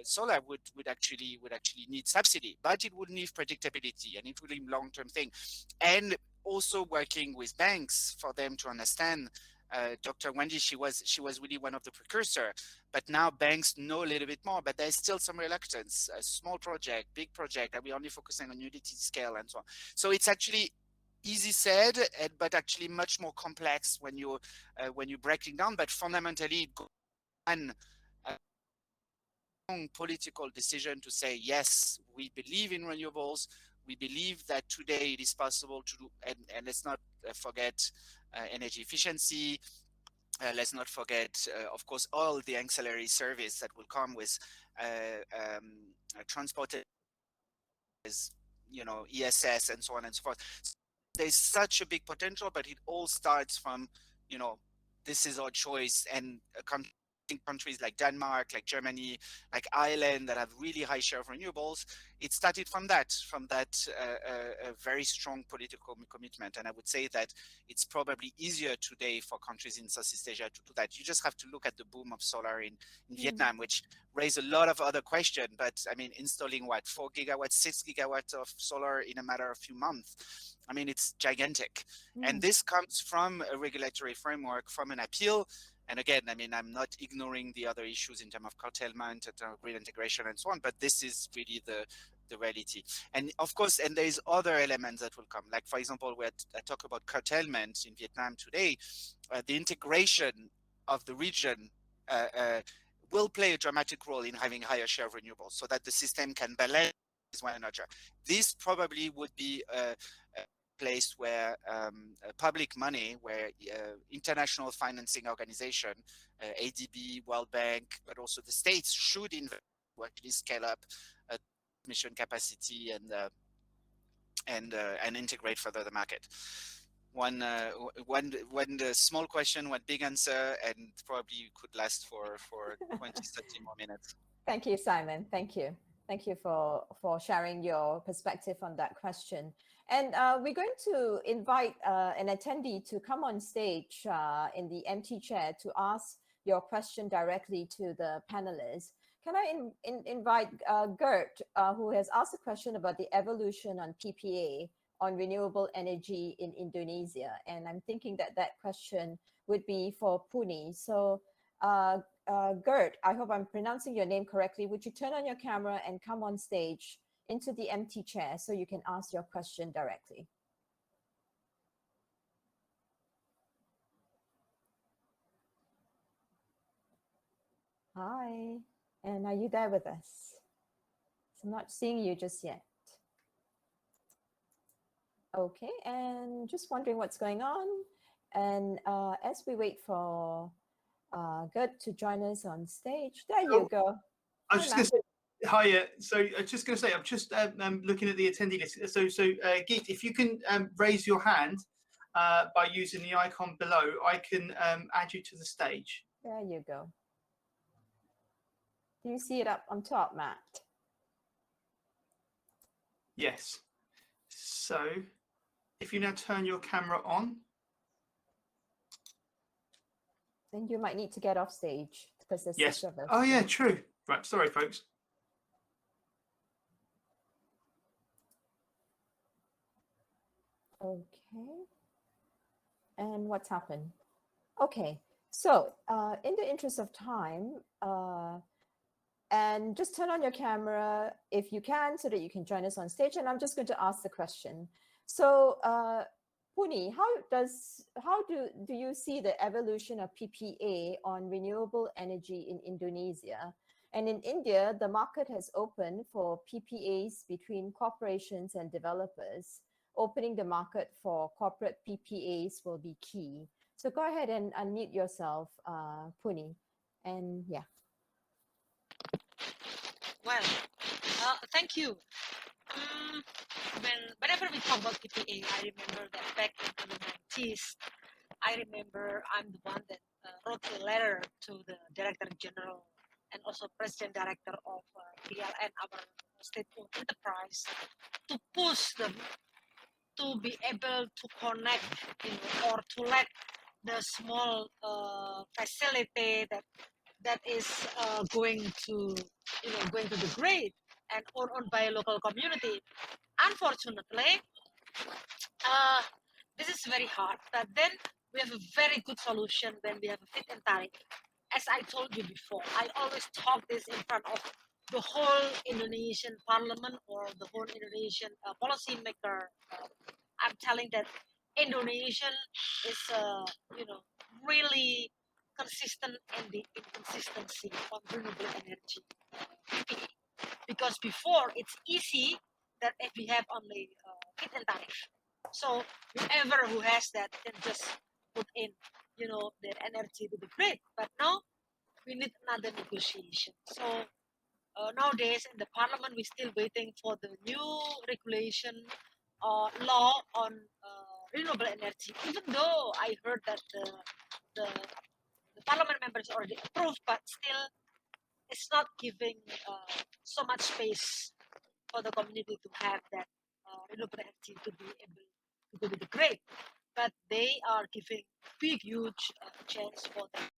Speaker 5: solar would actually need subsidy, but it would need predictability, and it would need long-term thing, and also working with banks for them to understand. Dr. Wandee, she was really one of the precursor, but now banks know a little bit more, but there's still some reluctance. A small project, big project, are we only focusing on utility scale and so on? So it's actually easy said, but actually much more complex when you're breaking down. But fundamentally, one strong political decision to say, yes, we believe in renewables. We believe that today it is possible to do, and let's not forget energy efficiency. Let's not forget, of course, all the ancillary service that will come with transport, ESS and so on and so forth. So there's such a big potential, but it all starts from, this is our choice. And countries like Denmark, like Germany, like Ireland that have really high share of renewables, it started from that very strong political commitment. And I would say that it's probably easier today for countries in Southeast Asia to do that. You just have to look at the boom of solar in Vietnam, which raised a lot of other questions. But I mean, installing 4 gigawatts, 6 gigawatts of solar in a matter of a few months, I mean, it's gigantic. And this comes from a regulatory framework, from an appeal. And again, I mean, I'm not ignoring the other issues in terms of curtailment, grid integration, and so on, but this is really the reality. And of course, and there's other elements that will come. Like, for example, I talk about curtailment in Vietnam today, the integration of the region will play a dramatic role in having higher share of renewables so that the system can balance one another. This probably would be a place where public money, where international financing organization, ADB, World Bank, but also the states should invest to actually scale up transmission capacity and integrate further the market. One small question, one big answer, and probably could last for 20, 30 more minutes.
Speaker 1: Thank you, Simon. Thank you. Thank you for sharing your perspective on that question. And we're going to invite an attendee to come on stage in the empty chair to ask your question directly to the panelists. Can I invite Gert, who has asked a question about the evolution on PPA on renewable energy in Indonesia? And I'm thinking that that question would be for Puni. So Gert, I hope I'm pronouncing your name correctly. Would you turn on your camera and come on stage into the empty chair so you can ask your question directly? Hi, and are you there with us? So I'm not seeing you just yet. Okay, and just wondering what's going on. And as we wait for Gert to join us on stage, there you go.
Speaker 6: I was just going to say, hiya. So I was just going to say, I'm just looking at the attendee list. So Geet, if you can raise your hand by using the icon below, I can add you to the stage.
Speaker 1: There you go. Do you see it up on top, Matt?
Speaker 6: Yes. So if you now turn your camera on.
Speaker 1: Then you might need to get off stage because there's
Speaker 6: yes.
Speaker 1: such a...
Speaker 6: Oh yeah, true. Right, sorry folks.
Speaker 1: Okay. And what's happened? Okay, so in the interest of time, and just turn on your camera if you can so that you can join us on stage. And I'm just going to ask the question. So Puni, how do you see the evolution of PPA on renewable energy in Indonesia? And in India, the market has opened for PPAs between corporations and developers. Opening the market for corporate PPAs will be key. So go ahead and unmute yourself, Puni. And yeah.
Speaker 4: Well, thank you. Whenever we talk about PPA, I remember that back in the 90s, I remember I'm the one that wrote a letter to the Director General and also President Director of PLN, our state-owned enterprise, to push them to be able to connect, or to let the small facility that is going to the grid and owned by a local community. Unfortunately, this is very hard. But then we have a very good solution when we have a fit and tariff. As I told you before, I always talk this in front of the whole Indonesian parliament or the whole Indonesian policy maker. I'm telling that Indonesian is, really consistent and the inconsistency on renewable energy PPA. Because before it's easy that if we have only feed-in tariff, so whoever who has that can just put in, their energy to the grid. But now we need another negotiation. So nowadays in the parliament, we're still waiting for the new regulation law on renewable energy. Even though I heard that the parliament members already approved, but still it's not giving so much space for the community to have that renewable energy to be able to go to the grid. But they are giving big, huge chance for them.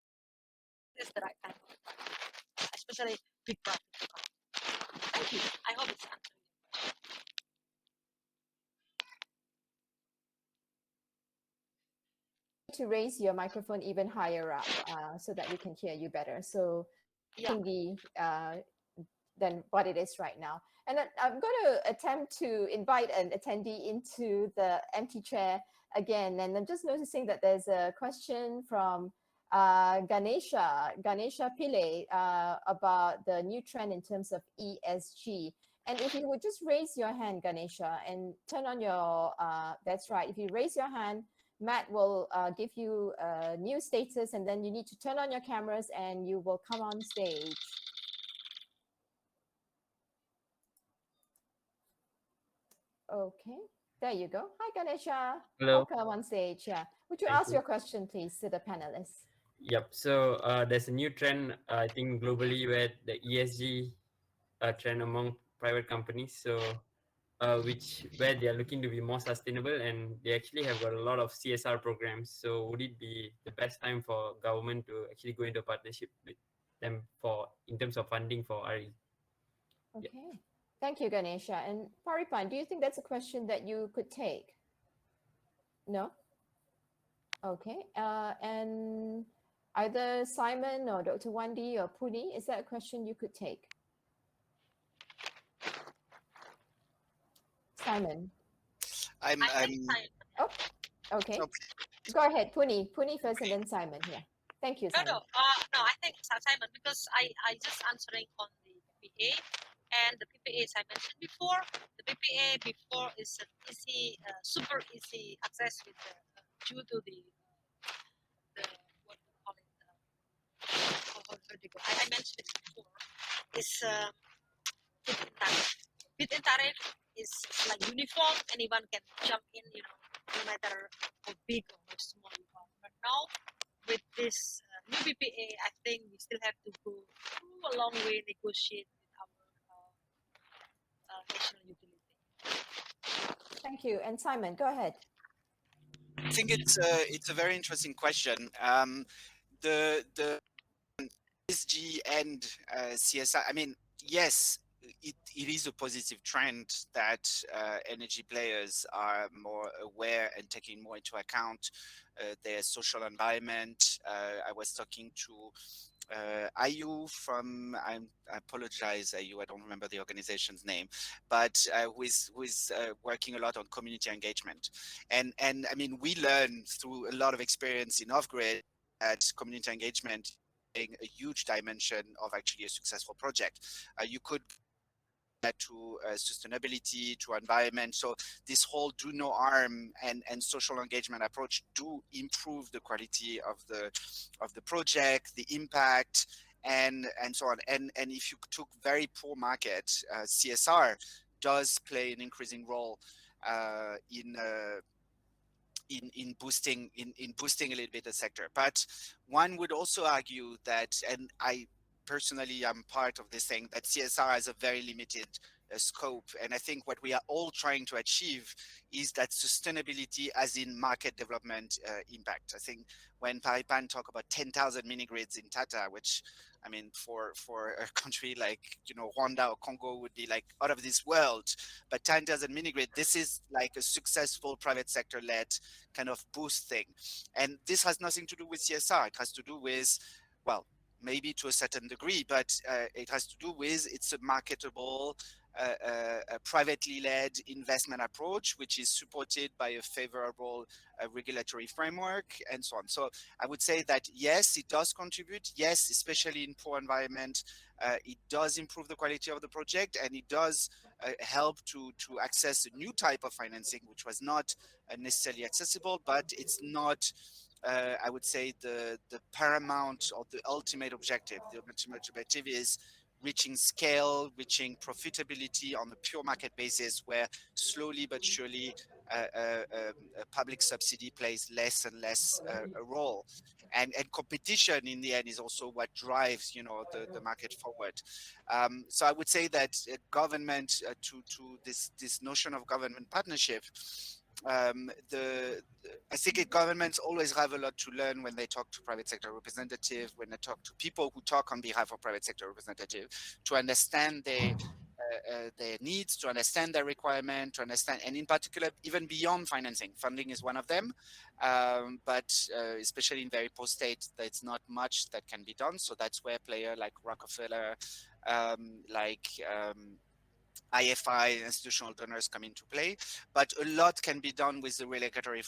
Speaker 4: It's the right time, especially big projects. Thank you. I hope it's answering.
Speaker 1: To raise your microphone even higher up so that we can hear you better. So thingy than what it is right now. And I'm going to attempt to invite an attendee into the empty chair again. And I'm just noticing that there's a question from Ganesha Pillay about the new trend in terms of ESG. And if you would just raise your hand, Ganesha, and turn on your, that's right, if you raise your hand, Matt will give you a new status, and then you need to turn on your cameras and you will come on stage. Okay, there you go. Hi, Ganesha.
Speaker 7: Hello.
Speaker 1: Welcome on stage. Yeah. Would you
Speaker 7: Thank
Speaker 1: ask
Speaker 7: you.
Speaker 1: your question, please, to the panelists?
Speaker 7: Yep. So there's a new trend, I think, globally where the ESG trend among private companies. So where they are looking to be more sustainable, and they actually have got a lot of CSR programs. So would it be the best time for government to actually go into a partnership with them in terms of funding for RE?
Speaker 1: Okay. Yeah. Thank you, Ganesha. And Pariphan, do you think that's a question that you could take? No? Okay. And either Simon or Dr. Wandee or Puni, is that a question you could take? Simon. Oh, okay. Go ahead, Puni first and then Simon. Yeah. Thank you, Simon.
Speaker 4: No, I think Simon, because I just answering on the PPA, and the PPA, as I mentioned before, the PPA before is an easy, super easy access with due to the what we call it, I mentioned it before, is feed-in tariff. Feed-in tariff is like uniform, anyone can jump in, no matter how big or how small you are. But now, with this new PPA, I think we still have to go through a long way, negotiate with our national utility.
Speaker 1: Thank you. And Simon, go ahead.
Speaker 5: I think it's a very interesting question. The ESG and CSI, I mean, yes, it is a positive trend that energy players are more aware and taking more into account their social environment. I was talking to IU from, I apologize, IU, I don't remember the organization's name, but who is working a lot on community engagement. And I mean, we learn through a lot of experience in off-grid that community engagement a huge dimension of actually a successful project. You could add to sustainability, to environment. So this whole do no harm and social engagement approach do improve the quality of the project, the impact, and so on. And if you took very poor market, CSR does play an increasing role in boosting a little bit the sector. But one would also argue that, and I personally am part of this thing, that CSR has a very limited scope. And I think what we are all trying to achieve is that sustainability as in market development impact. I think when Pariphan talk about 10,000 mini grids in Tata, which I mean, for a country like, Rwanda or Congo would be like out of this world, but 10,000 mini grid, this is like a successful private sector led kind of boost thing. And this has nothing to do with CSR. It has to do with, well, maybe to a certain degree, but it has to do with it's a marketable a privately led investment approach, which is supported by a favorable regulatory framework and so on. So I would say that yes, it does contribute. Yes, especially in poor environment, it does improve the quality of the project, and it does help to access a new type of financing, which was not necessarily accessible, but it's not, I would say, the paramount or the ultimate objective. The ultimate objective is reaching scale, reaching profitability on a pure market basis, where slowly but surely public subsidy plays less and less a role. And competition in the end is also what drives, you know, the market forward. So I would say that government, to this notion of government partnership, I think governments always have a lot to learn when they talk to private sector representatives, when they talk to people who talk on behalf of private sector representatives, to understand their needs, to understand their requirement, to understand, and in particular, even beyond financing. Funding is one of them, but especially in very poor state, there's not much that can be done. So that's where players like Rockefeller, IFI, institutional donors come into play, but a lot can be done with the regulatory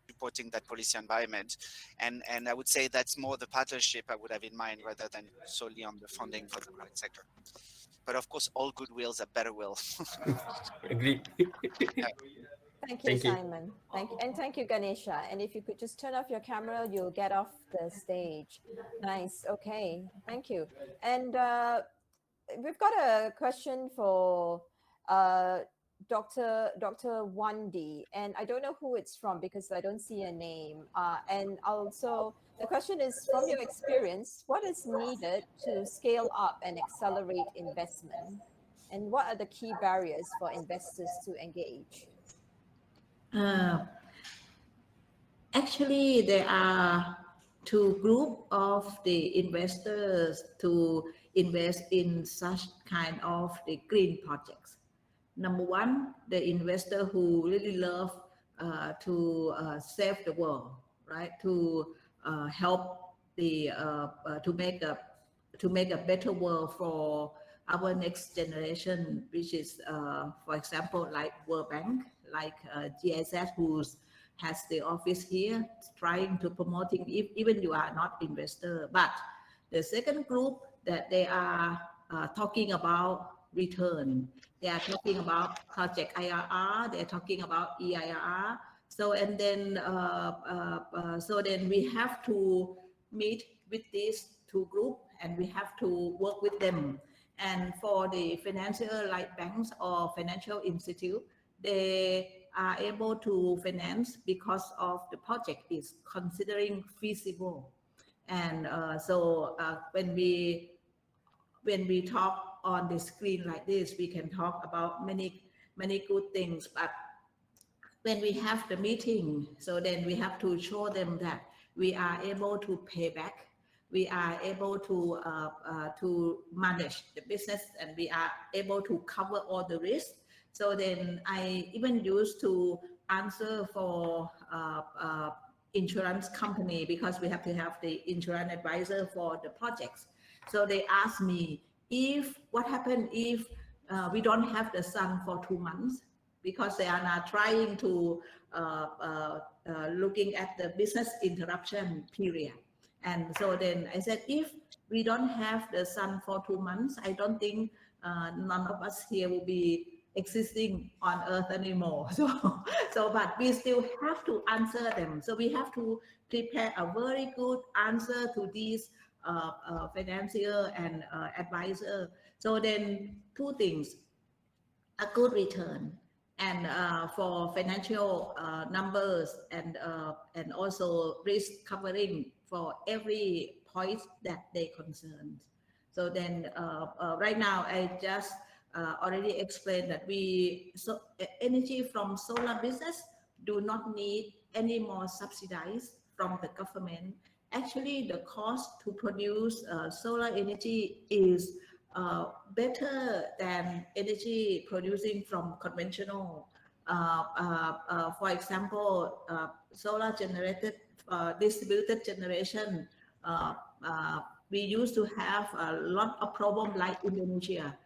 Speaker 5: supporting that policy environment. And I would say that's more the partnership I would have in mind rather than solely on the funding for the private sector. But of course, all good wills are better will.
Speaker 7: Agreed.
Speaker 1: Thank you, Simon. Thank you, Ganesha. And if you could just turn off your camera, you'll get off the stage. Nice. Okay. Thank you. And we've got a question for Dr. Wandee, and I don't know who it's from because I don't see a name. And also, the question is, from your experience, what is needed to scale up and accelerate investment? And what are the key barriers for investors to engage?
Speaker 2: Actually, there are two groups of the investors to invest in such kind of the green projects. Number one, the investor who really love to save the world, right? To help the to make a better world for our next generation, which is, for example, like World Bank, like GIZ, who has the office here, trying to promoting, even you are not investor. But the second group that they are talking about return, they are talking about project IRR, they're talking about EIRR. So and then so then we have to meet with these two groups and we have to work with them. And for the financial like banks or financial institute, they are able to finance because of the project is considering feasible. And so when we talk on the screen like this, we can talk about many good things, but when we have the meeting, so then we have to show them that we are able to pay back, we are able to manage the business, and we are able to cover all the risks. So then I even used to answer for insurance company because we have to have the insurance advisor for the projects. So they asked me, what happened if we don't have the sun for 2 months, because they are now trying to looking at the business interruption period. And so then I said, if we don't have the sun for 2 months, I don't think none of us here will be existing on earth anymore. So but we still have to answer them. So we have to prepare a very good answer to these financier and advisor. So then two things, a good return and for financial numbers and also risk covering for every point that they concern. So then right now I just already explained that energy from solar business do not need any more subsidies from the government. Actually, the cost to produce solar energy is better than energy producing from conventional. For example, solar generated distributed generation, we used to have a lot of problem like Indonesia.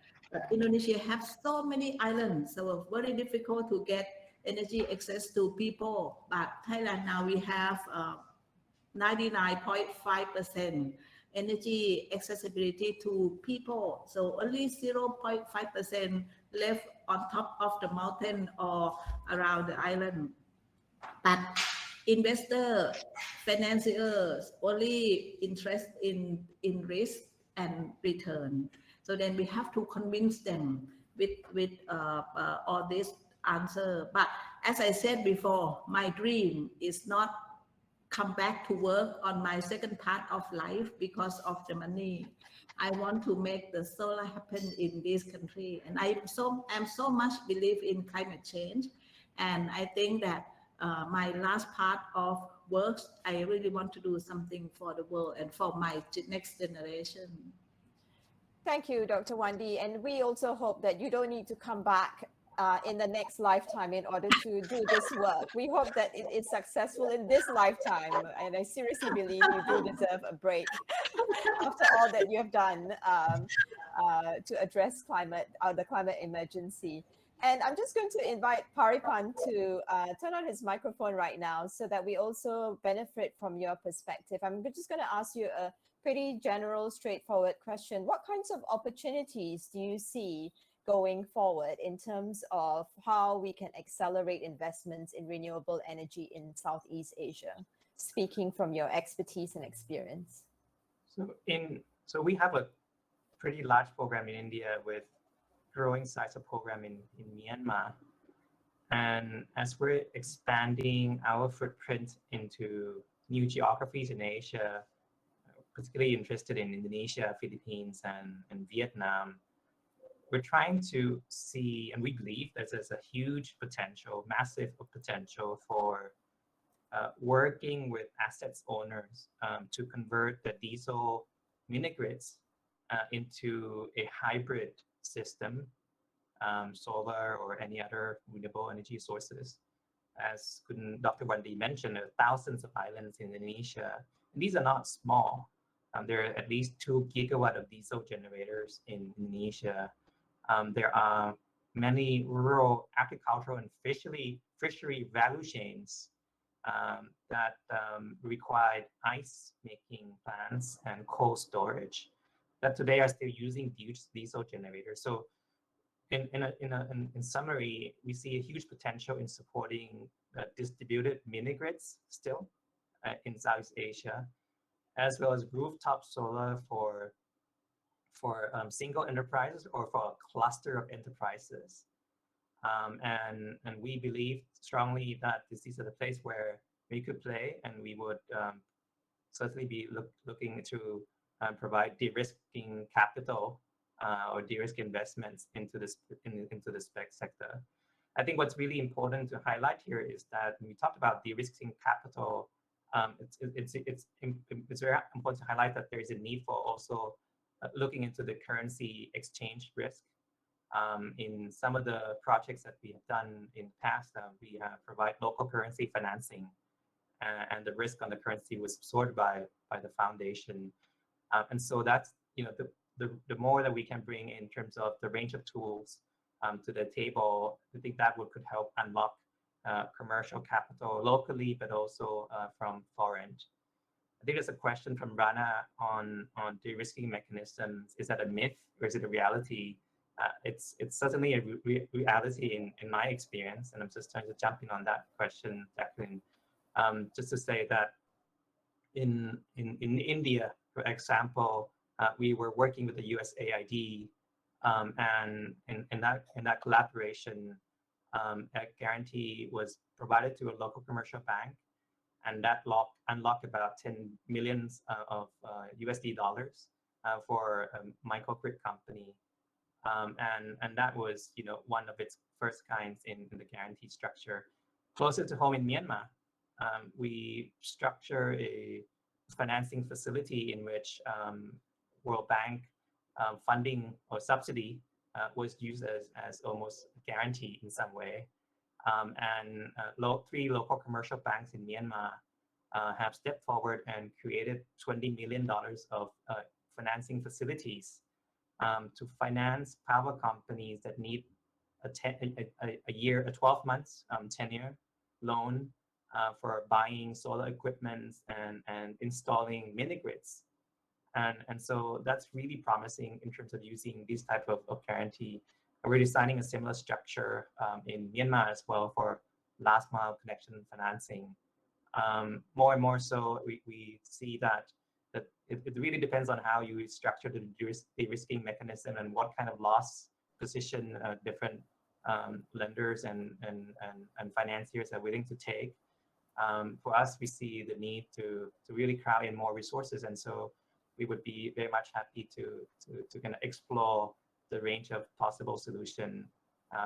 Speaker 2: Indonesia have so many islands, so very difficult to get energy access to people. But Thailand now we have 99.5% energy accessibility to people. So only 0.5% left on top of the mountain or around the island. But investor, financiers only interest in risk and return. So then we have to convince them with all this answer. But as I said before, my dream is not come back to work on my second part of life because of the money. I want to make the solar happen in this country, and I'm so much believe in climate change, and I think that my last part of works, I really want to do something for the world and for my next generation.
Speaker 1: Thank you, Dr. Wandee. And we also hope that you don't need to come back in the next lifetime in order to do this work. We hope that it is successful in this lifetime. And I seriously believe you do deserve a break after all that you have done to address the climate emergency. And I'm just going to invite Pariphan to turn on his microphone right now so that we also benefit from your perspective. I'm just going to ask you a pretty general, straightforward question. What kinds of opportunities do you see going forward in terms of how we can accelerate investments in renewable energy in Southeast Asia, speaking from your expertise and experience?
Speaker 3: So we have a pretty large program in India with growing size of program in Myanmar. And as we're expanding our footprint into new geographies in Asia, particularly interested in Indonesia, Philippines, and Vietnam, we're trying to see, and we believe there's a huge potential, massive potential for working with assets owners to convert the diesel mini grids into a hybrid system, solar or any other renewable energy sources. As Dr. Wandee mentioned, there are thousands of islands in Indonesia. And these are not small. There are at least 2 gigawatts of diesel generators in Indonesia. There are many rural agricultural and fishery value chains that require ice-making plants and cold storage that today are still using diesel generators. So in summary, we see a huge potential in supporting distributed mini grids still in Southeast Asia, as well as rooftop solar for single enterprises or for a cluster of enterprises. And we believe strongly that this is the place where we could play, and we would certainly be looking to provide de-risking capital or de-risk investments into the SPEC sector. I think what's really important to highlight here is that when we talked about de-risking capital, it's very important to highlight that there is a need for also looking into the currency exchange risk. In some of the projects that we have done in the past, we provide local currency financing, and the risk on the currency was absorbed by the foundation. And so that's, the more that we can bring in terms of the range of tools to the table, I think that could help unlock commercial capital locally, but also from foreign. I think there's a question from Rana on de-risking mechanisms. Is that a myth or is it a reality? It's certainly a reality in my experience, and I'm just trying to jump in on that question, Jacqueline. Just to say that in India, for example, we were working with the USAID, and in that collaboration, a guarantee was provided to a local commercial bank, and that unlocked about 10 million of USD dollars for a microgrid company. And that was, one of its first kinds in the guarantee structure. Closer to home in Myanmar, we structure a financing facility in which World Bank funding or subsidy was used as almost a guarantee in some way. And 3 local commercial banks in Myanmar have stepped forward and created $20 million of financing facilities to finance power companies that need a 12 months tenure loan for buying solar equipment and installing mini grids. And so that's really promising in terms of using this type of guarantee. And we're designing a similar structure in Myanmar as well for last mile connection financing. More and more so, we see that it really depends on how you structure the de-risking mechanism and what kind of loss position different lenders and financiers are willing to take. For us, we see the need to really crowd in more resources, and so we would be very much happy to kind of explore the range of possible solution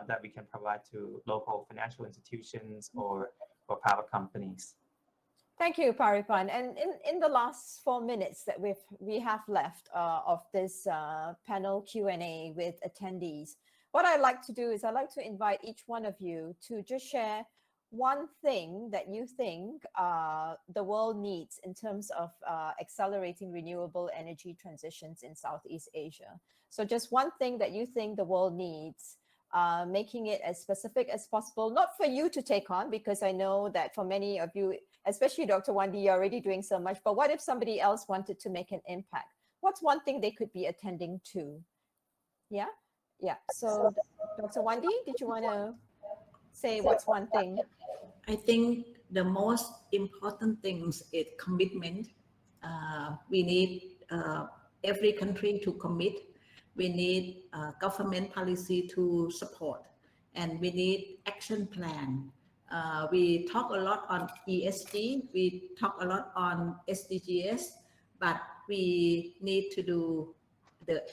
Speaker 3: that we can provide to local financial institutions or power companies.
Speaker 1: Thank you, Pariphan. And in the last 4 minutes that we have left of this panel Q&A with attendees, what I'd like to do is I'd like to invite each one of you to just share one thing that you think the world needs in terms of accelerating renewable energy transitions in Southeast Asia. So just one thing that you think the world needs, making it as specific as possible, not for you to take on, because I know that for many of you, especially Dr. Wandee, you're already doing so much, but what if somebody else wanted to make an impact? What's one thing they could be attending to? Yeah, yeah. So Dr. Wandee, did you want to say what's one thing?
Speaker 2: I think the most important things is commitment. We need every country to commit. We need government policy to support, and we need action plan. We talk a lot on ESG, we talk a lot on SDGs, but we need to do the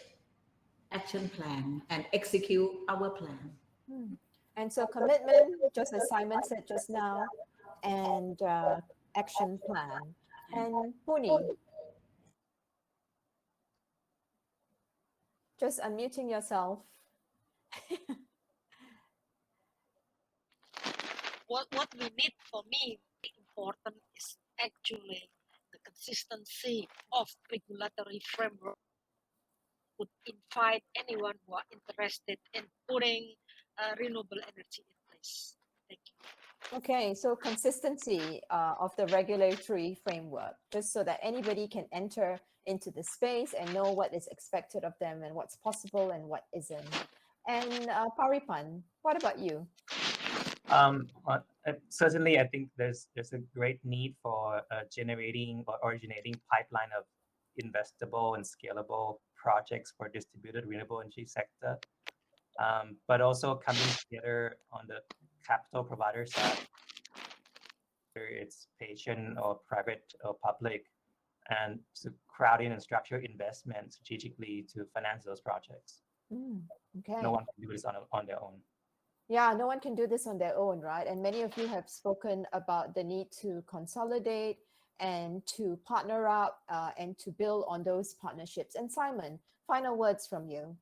Speaker 2: action plan and execute our plan.
Speaker 1: And so commitment, just as Simon said just now, and action plan. And Puni, just unmuting yourself.
Speaker 4: What we need, for me, important is actually the consistency of regulatory framework would invite anyone who are interested in putting renewable energy in place. Thank you.
Speaker 1: Okay, so consistency of the regulatory framework, just so that anybody can enter into the space and know what is expected of them and what's possible and what isn't. And Pariphan, what about you?
Speaker 3: Certainly, I think there's a great need for generating or originating pipeline of investable and scalable projects for distributed renewable energy sector, but also coming together on the capital provider side, whether it's patient or private or public, and to crowd in and structure investment strategically to finance those projects.
Speaker 1: Okay.
Speaker 3: No one can do this on their own.
Speaker 1: Yeah, no one can do this on their own, right? And many of you have spoken about the need to consolidate and to partner up and to build on those partnerships. And Simon, final words from you.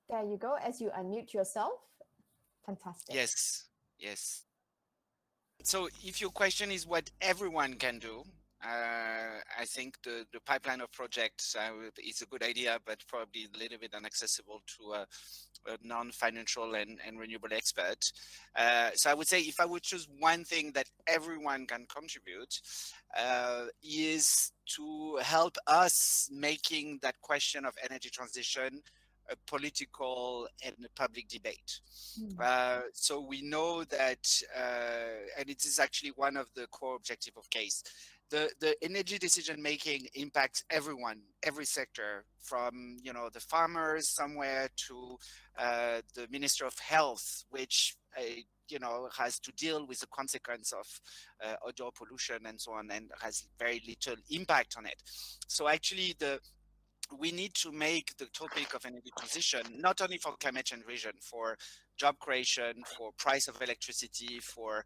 Speaker 1: There you go, as you unmute yourself. Fantastic.
Speaker 5: Yes, yes. So if your question is what everyone can do, I think the pipeline of projects is a good idea, but probably a little bit inaccessible to a non-financial and renewable expert. So I would say if I would choose one thing that everyone can contribute is to help us making that question of energy transition a political and a public debate. So we know that, and it is actually one of the core objectives of CASE, the energy decision making impacts everyone, every sector, from the farmers somewhere to the Minister of Health, which has to deal with the consequence of odor pollution and so on, and has very little impact on it. So actually we need to make the topic of energy transition, not only for climate change vision, for job creation, for price of electricity, for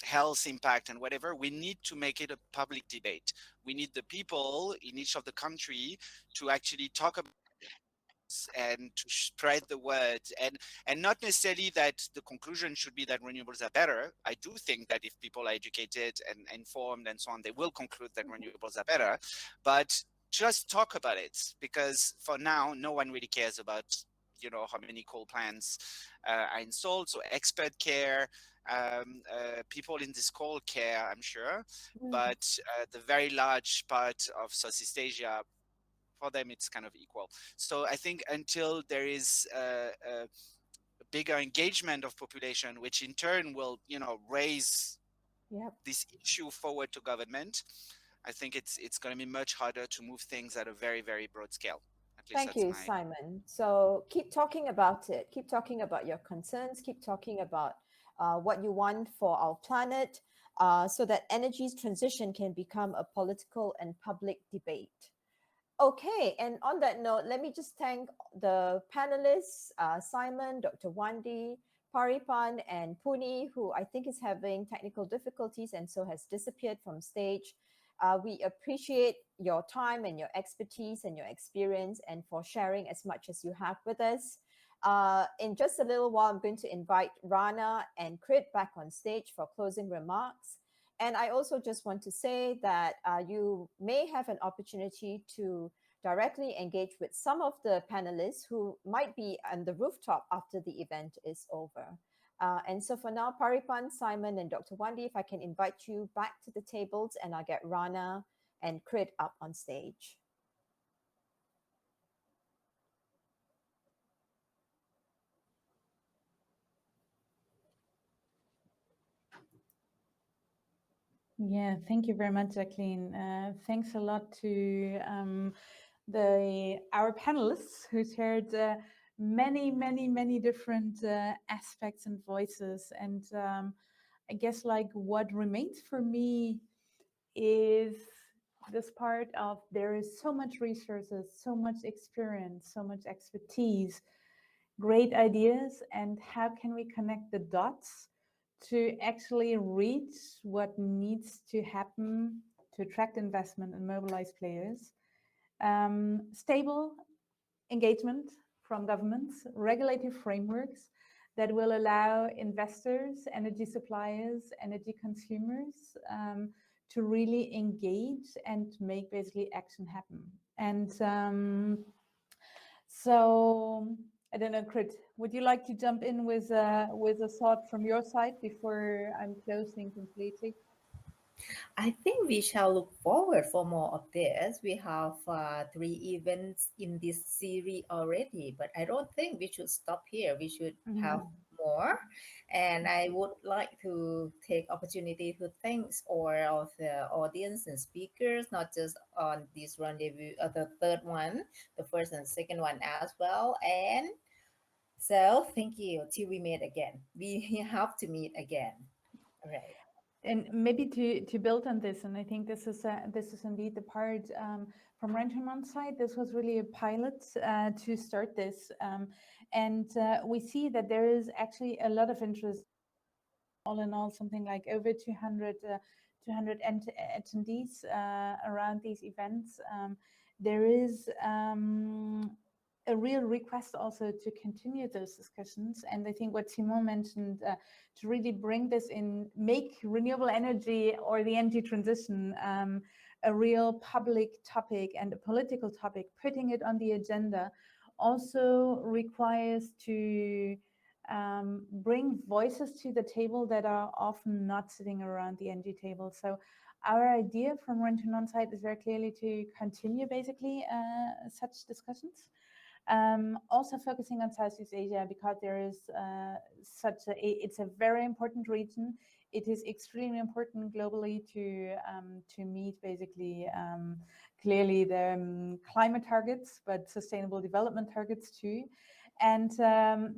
Speaker 5: health impact and whatever. We need to make it a public debate. We need the people in each of the country to actually talk about and to spread the word, and not necessarily that the conclusion should be that renewables are better. I do think that if people are educated and informed and so on, they will conclude that renewables are better, but just talk about it, because for now no one really cares about, you know, how many coal plants are installed. So expert care, people in this call care, I'm sure, but the very large part of Southeast Asia, for them it's kind of equal. So I think until there is a bigger engagement of population, which in turn will, you know, raise this issue forward to government, I think it's going to be much harder to move things at a very, very broad scale. At least
Speaker 1: Thank you, Simon. So keep talking about it. Keep talking about your concerns. Keep talking about what you want for our planet, so that energy transition can become a political and public debate. Okay, and on that note, let me just thank the panelists, Simon, Dr. Wandee, Pariphan, and Puni, who I think is having technical difficulties and so has disappeared from stage. We appreciate your time and your expertise and your experience, and for sharing as much as you have with us. In just a little while, I'm going to invite Rana and Krit back on stage for closing remarks. And I also just want to say that you may have an opportunity to directly engage with some of the panelists who might be on the rooftop after the event is over. And so for now, Pariphan, Simon, and Dr. Wandee, if I can invite you back to the tables, and I'll get Rana and Krit up on stage.
Speaker 8: Yeah, thank you very much, Jacqueline. Thanks a lot to our panelists who shared many different aspects and voices. And I guess like what remains for me is this part of there is so much resources, so much experience, so much expertise, great ideas, and how can we connect the dots to actually reach what needs to happen to attract investment and mobilize players. Stable engagement from governments, regulatory frameworks that will allow investors, energy suppliers, energy consumers to really engage and make basically action happen. And so I don't know, Krit, would you like to jump in with a thought from your side before I'm closing completely?
Speaker 9: I think we shall look forward for more of this. We have 3 events in this series already, but I don't think we should stop here. We should have more. And I would like to take opportunity to thank all of the audience and speakers, not just on this rendezvous, the third one, the first and second one as well. And so thank you till we meet again. We have to meet again. All right.
Speaker 8: And maybe to build on this, and I think this is indeed the part from Rentenmann's side. This was really a pilot to start this, and we see that there is actually a lot of interest. All in all, something like over 200 attendees around these events. There is a real request also to continue those discussions. And I think what Simon mentioned, to really bring this in, make renewable energy or the energy transition a real public topic and a political topic, putting it on the agenda, also requires to bring voices to the table that are often not sitting around the energy table. So our idea from Rentenmann's side is very clearly to continue basically such discussions. Also focusing on Southeast Asia, because there is it's a very important region. It is extremely important globally to meet basically clearly the climate targets, but sustainable development targets too. And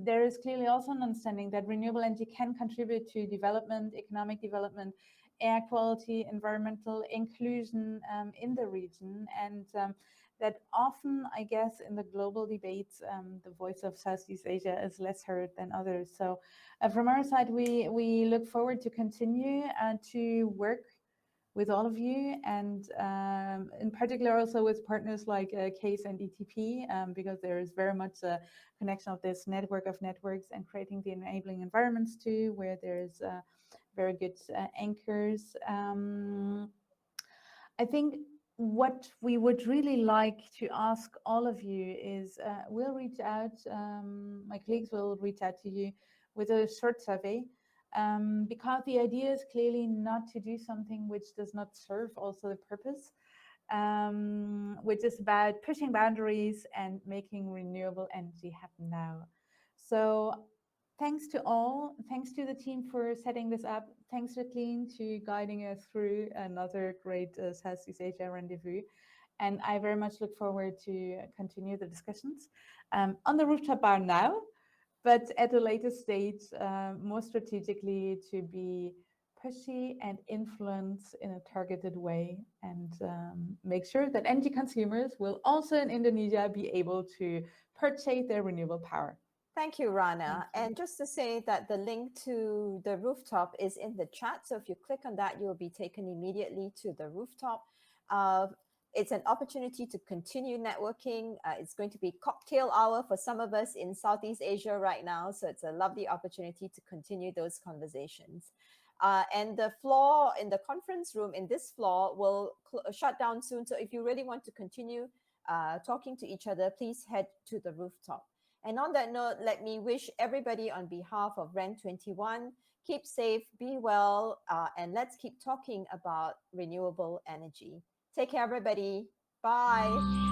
Speaker 8: there is clearly also an understanding that renewable energy can contribute to development, economic development, air quality, environmental inclusion in the region. And that often, I guess, in the global debates, the voice of Southeast Asia is less heard than others. So from our side, we look forward to continue to work with all of you, and in particular also with partners like CASE and ETP, because there is very much a connection of this network of networks and creating the enabling environments too, where there's very good anchors. I think what we would really like to ask all of you is we'll reach out, my colleagues will reach out to you with a short survey, because the idea is clearly not to do something which does not serve also the purpose, which is about pushing boundaries and making renewable energy happen now. So thanks to all, thanks to the team for setting this up, thanks Jacqueline to guiding us through another great Southeast Asia rendezvous. And I very much look forward to continue the discussions on the rooftop bar now, but at a later stage, more strategically to be pushy and influence in a targeted way, and make sure that energy consumers will also in Indonesia be able to purchase their renewable power.
Speaker 1: Thank you, Rana. And just to say that the link to the rooftop is in the chat. So if you click on that, you'll be taken immediately to the rooftop. It's an opportunity to continue networking. It's going to be cocktail hour for some of us in Southeast Asia right now. So it's a lovely opportunity to continue those conversations. And the floor in the conference room in this floor will shut down soon. So if you really want to continue talking to each other, please head to the rooftop. And on that note, let me wish everybody on behalf of REN21, keep safe, be well, and let's keep talking about renewable energy. Take care, everybody. Bye.